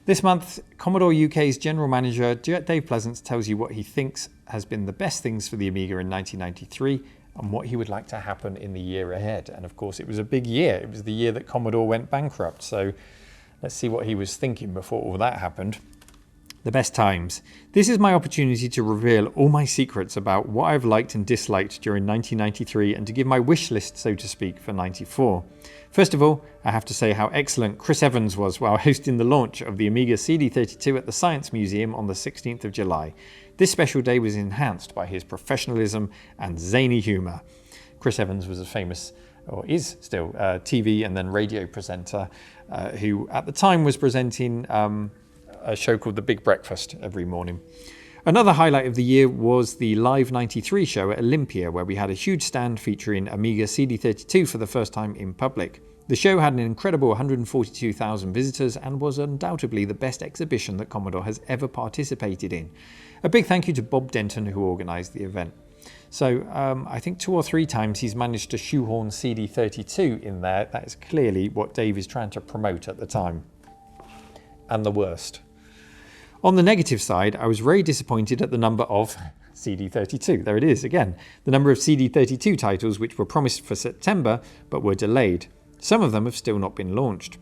This month, Commodore UK's General Manager Dave Pleasance tells you what he thinks has been the best things for the Amiga in 1993 and what he would like to happen in the year ahead. And of course, it was a big year. It was the year that Commodore went bankrupt. So let's see what he was thinking before all that happened. The best times. This is my opportunity to reveal all my secrets about what I've liked and disliked during 1993 and to give my wish list, so to speak, for 94. First of all, I have to say how excellent Chris Evans was while hosting the launch of the Amiga CD32 at the Science Museum on the 16th of July. This special day was enhanced by his professionalism and zany humour. Chris Evans was a famous, or is still, TV and then radio presenter who at the time was presenting a show called The Big Breakfast every morning. Another highlight of the year was the Live 93 show at Olympia, where we had a huge stand featuring Amiga CD32 for the first time in public. The show had an incredible 142,000 visitors and was undoubtedly the best exhibition that Commodore has ever participated in. A big thank you to Bob Denton, who organised the event. So I think 2 or 3 times he's managed to shoehorn CD32 in there. That is clearly what Dave is trying to promote at the time. And the worst. On the negative side, I was very disappointed at the number of CD32. There it is again. The number of CD32 titles which were promised for September but were delayed. Some of them have still not been launched.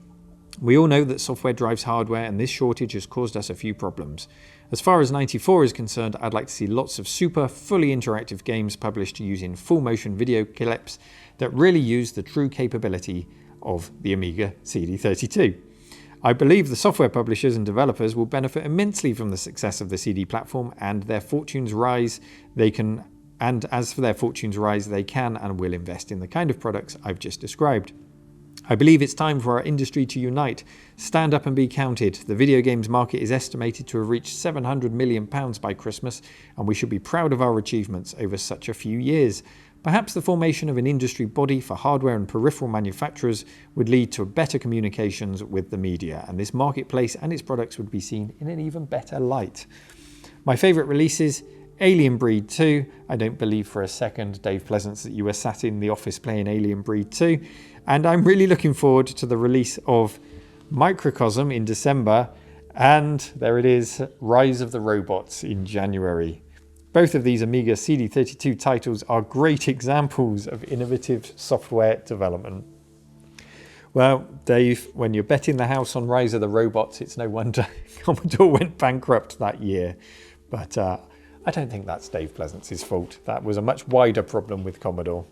We all know that software drives hardware, and this shortage has caused us a few problems. As far as 94 is concerned, I'd like to see lots of super, fully interactive games published using full motion video clips that really use the true capability of the Amiga CD32. I believe the software publishers and developers will benefit immensely from the success of the CD platform, and as their fortunes rise, they can and will invest in the kind of products I've just described. I believe it's time for our industry to unite. Stand up and be counted. The video games market is estimated to have reached £700 million by Christmas, and we should be proud of our achievements over such a few years. Perhaps the formation of an industry body for hardware and peripheral manufacturers would lead to better communications with the media, and this marketplace and its products would be seen in an even better light. My favourite releases: Alien Breed 2. I don't believe for a second, Dave Pleasance, that you were sat in the office playing Alien Breed 2. And I'm really looking forward to the release of Microcosm in December, and there it is, Rise of the Robots in January. Both of these Amiga CD32 titles are great examples of innovative software development. Well, Dave, when you're betting the house on Rise of the Robots, it's no wonder Commodore went bankrupt that year. But I don't think that's Dave Pleasance's fault. That was a much wider problem with Commodore.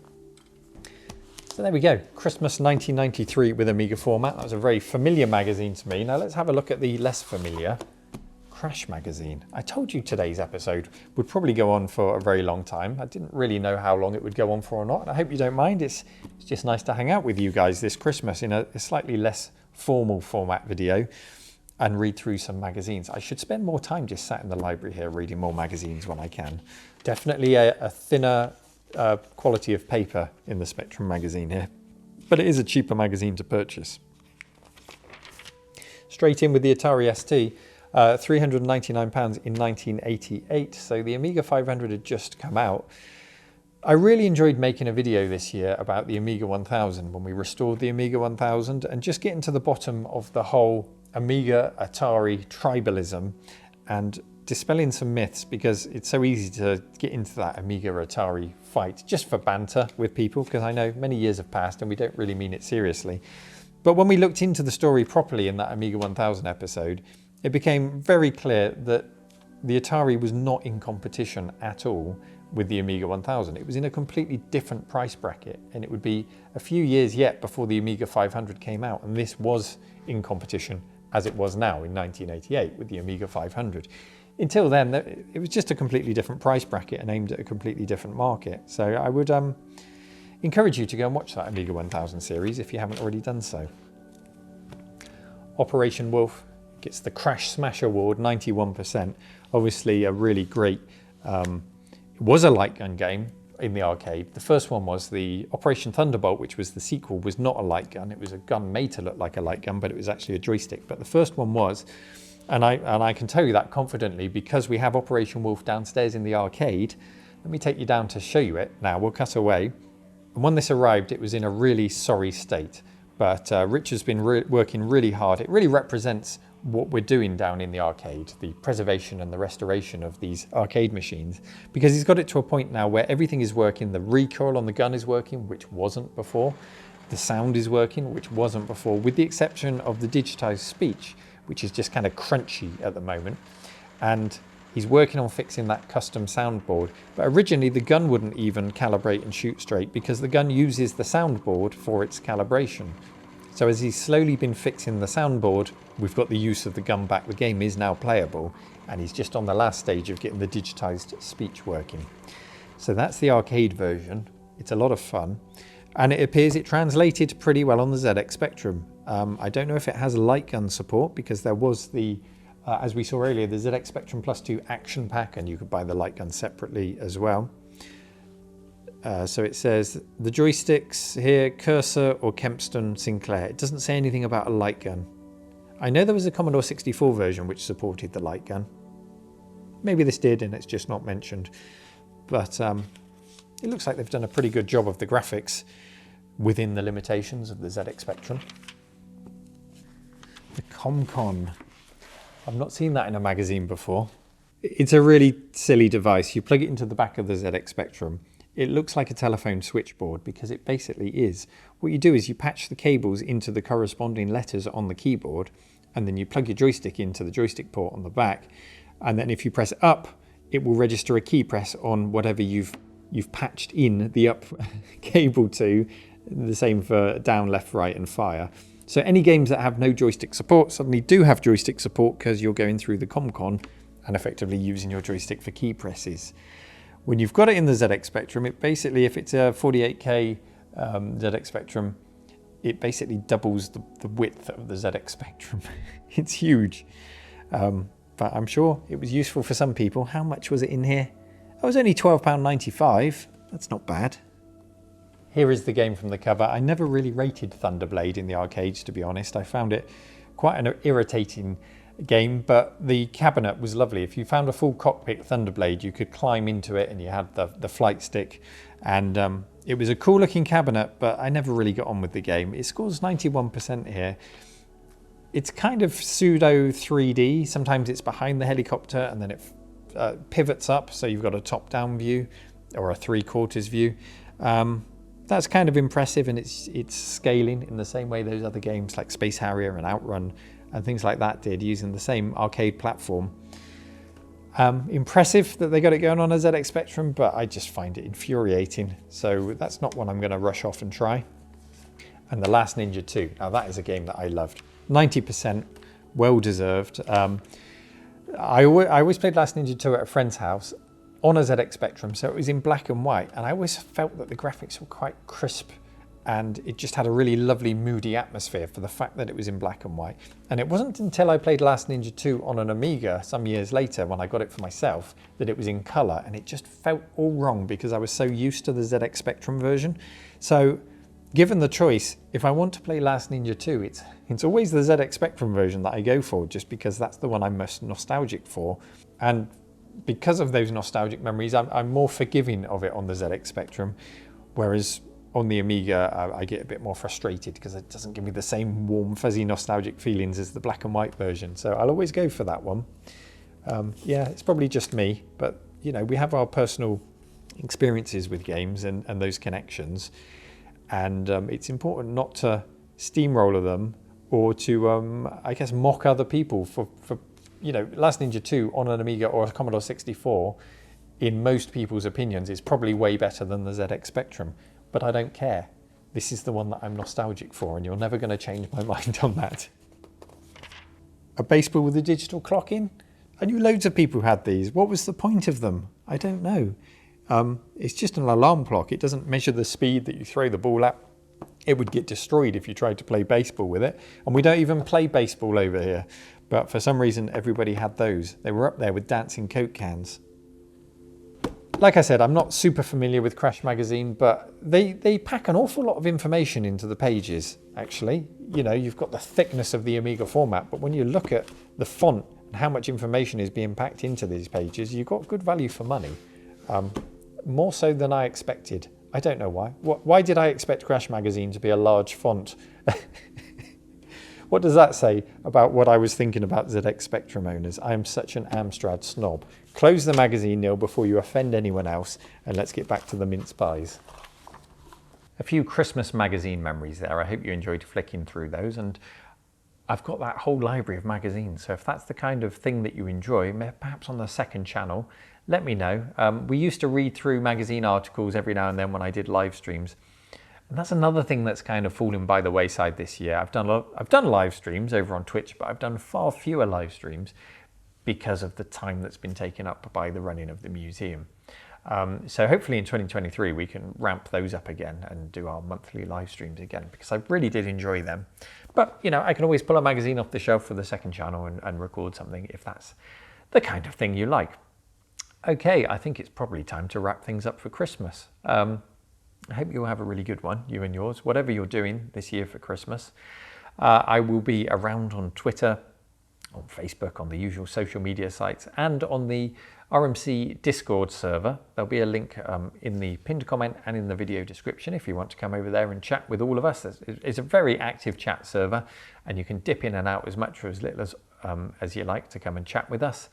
So there we go, Christmas 1993 with Amiga format. That was a very familiar magazine to me. Now let's have a look at the less familiar Crash magazine. I told you today's episode would probably go on for a very long time. I didn't really know how long it would go on for or not, and I hope you don't mind. It's just nice to hang out with you guys this Christmas in a slightly less formal format video. and read through some magazines. I should spend more time just sat in the library here reading more magazines when I can. Definitely a thinner quality of paper in the Spectrum magazine here, but it is a cheaper magazine to purchase. Straight in with the Atari ST, £399 in 1988, so the Amiga 500 had just come out. I really enjoyed making a video this year about the Amiga 1000 when we restored the Amiga 1000 and just getting to the bottom of the whole Amiga Atari tribalism and dispelling some myths, because it's so easy to get into that Amiga Atari fight just for banter with people, because I know many years have passed and we don't really mean it seriously. But when we looked into the story properly in that Amiga 1000 episode, it became very clear that the Atari was not in competition at all with the Amiga 1000. It was in a completely different price bracket, and it would be a few years yet before the Amiga 500 came out, and this was in competition as it was now in 1988 with the Amiga 500. Until then, it was just a completely different price bracket and aimed at a completely different market. So I would encourage you to go and watch that Amiga 1000 series if you haven't already done so. Operation Wolf gets the Crash Smash Award, 91%. Obviously a really great, it was a light gun game in the arcade. The first one was the Operation Thunderbolt, which was the sequel, was not a light gun. It was a gun made to look like a light gun, but it was actually a joystick. But the first one was, and I can tell you that confidently because we have Operation Wolf downstairs in the arcade. Let me take you down to show you it. Now we'll cut away. And when this arrived, it was in a really sorry state. But Rich has been working really hard. It really represents what we're doing down in the arcade, the preservation and the restoration of these arcade machines, because he's got it to a point now where everything is working. The recoil on the gun is working, which wasn't before. The sound is working, which wasn't before, with the exception of the digitized speech, which is just kind of crunchy at the moment. And he's working on fixing that custom soundboard. But originally the gun wouldn't even calibrate and shoot straight because the gun uses the soundboard for its calibration. So as he's slowly been fixing the soundboard, we've got the use of the gun back. The game is now playable, and he's just on the last stage of getting the digitized speech working. So that's the arcade version. It's a lot of fun. And it appears it translated pretty well on the ZX Spectrum. I don't know if it has light gun support, because there was the, as we saw earlier, the ZX Spectrum Plus 2 action pack, and you could buy the light gun separately as well. So it says the joysticks here, Cursor or Kempston Sinclair. It doesn't say anything about a light gun. I know there was a Commodore 64 version which supported the light gun. Maybe this did and it's just not mentioned. But it looks like they've done a pretty good job of the graphics within the limitations of the ZX Spectrum. The ComCon. I've not seen that in a magazine before. It's a really silly device. You plug it into the back of the ZX Spectrum. It looks like a telephone switchboard because it basically is. What you do is you patch the cables into the corresponding letters on the keyboard, and then you plug your joystick into the joystick port on the back, and then if you press up, it will register a key press on whatever you've patched in the up cable to. The same for down, left, right, and fire. So any games that have no joystick support suddenly do have joystick support because you're going through the ComCon and effectively using your joystick for key presses. When you've got it in the ZX Spectrum, it basically, if it's a 48K ZX Spectrum, it basically doubles the width of the ZX Spectrum. It's huge. But I'm sure it was useful for some people. How much was it in here? It was only £12.95. That's not bad. Here is the game from the cover. I never really rated Thunderblade in the arcades, to be honest. I found it quite an irritating game, but the cabinet was lovely. If you found a full cockpit Thunderblade, you could climb into it and you had the flight stick, and it was a cool looking cabinet, but I never really got on with the game. It scores 91% here. It's kind of pseudo 3D. Sometimes it's behind the helicopter and then it pivots up, so you've got a top-down view or a 3/4 view. That's kind of impressive, and it's scaling in the same way those other games like Space Harrier and Outrun and things like that did, using the same arcade platform. Impressive that they got it going on a ZX Spectrum, but I just find it infuriating. So that's not one I'm going to rush off and try. And The Last Ninja 2. Now that is a game that I loved. 90%, well deserved. I always played Last Ninja 2 at a friend's house on a ZX Spectrum, so it was in black and white, and I always felt that the graphics were quite crisp and it just had a really lovely moody atmosphere for the fact that it was in black and white. And it wasn't until I played Last Ninja 2 on an Amiga some years later when I got it for myself that it was in colour, and it just felt all wrong because I was so used to the ZX Spectrum version. So given the choice, if I want to play Last Ninja 2, it's always the ZX Spectrum version that I go for, just because that's the one I'm most nostalgic for. And because of those nostalgic memories, I'm more forgiving of it on the ZX Spectrum, whereas on the Amiga, I get a bit more frustrated because it doesn't give me the same warm, fuzzy, nostalgic feelings as the black and white version. So I'll always go for that one. Yeah, it's probably just me, but you know, we have our personal experiences with games and those connections. And it's important not to steamroller them or to, I guess, mock other people for, you know, Last Ninja 2 on an Amiga or a Commodore 64, in most people's opinions, is probably way better than the ZX Spectrum. But I don't care. This is the one that I'm nostalgic for, and you're never going to change my mind on that. A baseball with a digital clock in? I knew loads of people who had these. What was the point of them? I don't know. It's just an alarm clock. It doesn't measure the speed that you throw the ball at. It would get destroyed if you tried to play baseball with it. And we don't even play baseball over here. But for some reason, everybody had those. They were up there with dancing Coke cans. Like I said, I'm not super familiar with Crash Magazine, but they pack an awful lot of information into the pages, actually. You know, you've got the thickness of the Amiga format, but when you look at the font and how much information is being packed into these pages, you've got good value for money. More so than I expected. I don't know why. Why did I expect Crash Magazine to be a large font? What does that say about what I was thinking about ZX Spectrum owners? I am such an Amstrad snob. Close the magazine, Neil, before you offend anyone else, and let's get back to the mince pies. A few Christmas magazine memories there. I hope you enjoyed flicking through those, and I've got that whole library of magazines, so if that's the kind of thing that you enjoy, perhaps on the second channel, let me know. We used to read through magazine articles every now and then when I did live streams. And that's another thing that's kind of fallen by the wayside this year. I've done live streams over on Twitch, but I've done far fewer live streams because of the time that's been taken up by the running of the museum. So hopefully in 2023 we can ramp those up again and do our monthly live streams again, because I really did enjoy them. But you know, I can always pull a magazine off the shelf for the second channel and record something if that's the kind of thing you like. Okay, I think it's probably time to wrap things up for Christmas. I hope you'll have a really good one, you and yours, whatever you're doing this year for Christmas. I will be around on Twitter, on Facebook, on the usual social media sites, and on the RMC Discord server. There'll be a link in the pinned comment and in the video description if you want to come over there and chat with all of us. It's a very active chat server, and you can dip in and out as much or as little as you like to come and chat with us.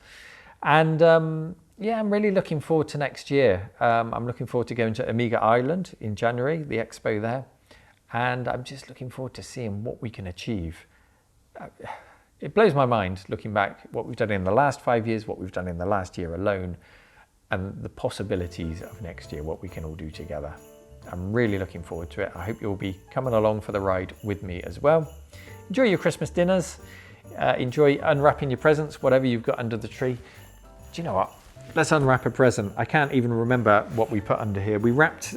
And yeah, I'm really looking forward to next year. I'm looking forward to going to Amiga Ireland in January, the expo there. And I'm just looking forward to seeing what we can achieve. It blows my mind looking back what we've done in the last 5 years, what we've done in the last year alone, and the possibilities of next year, what we can all do together. I'm really looking forward to it. I hope you'll be coming along for the ride with me as well. Enjoy your Christmas dinners. Enjoy unwrapping your presents, whatever you've got under the tree. Do you know what? Let's unwrap a present. I can't even remember what we put under here. We wrapped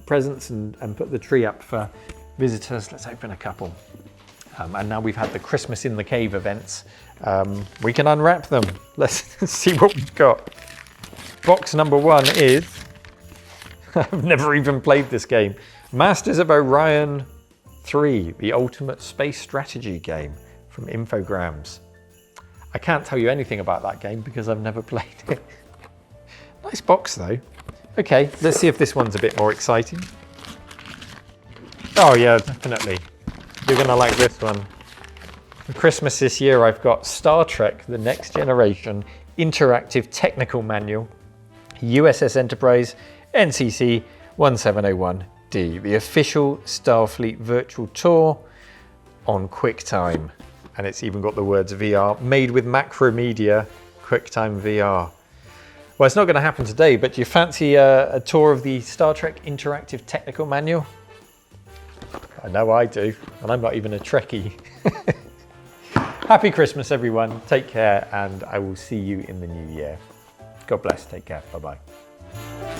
presents and put the tree up for visitors. Let's open a couple. And now we've had the Christmas in the Cave events. We can unwrap them. Let's see what we've got. Box number one is, I've never even played this game, Masters of Orion 3, the ultimate space strategy game from Infogrames. I can't tell you anything about that game because I've never played it. Nice box though. Okay, let's see if this one's a bit more exciting. Oh yeah, definitely. You're gonna like this one. For Christmas this year, I've got Star Trek: The Next Generation Interactive Technical Manual, USS Enterprise, NCC 1701D, the official Starfleet virtual tour on QuickTime. And it's even got the words VR, made with Macromedia QuickTime VR. Well, it's not going to happen today, but do you fancy a tour of the Star Trek Interactive Technical Manual? I know I do, and I'm not even a Trekkie. Happy Christmas, everyone. Take care, and I will see you in the new year. God bless. Take care. Bye-bye.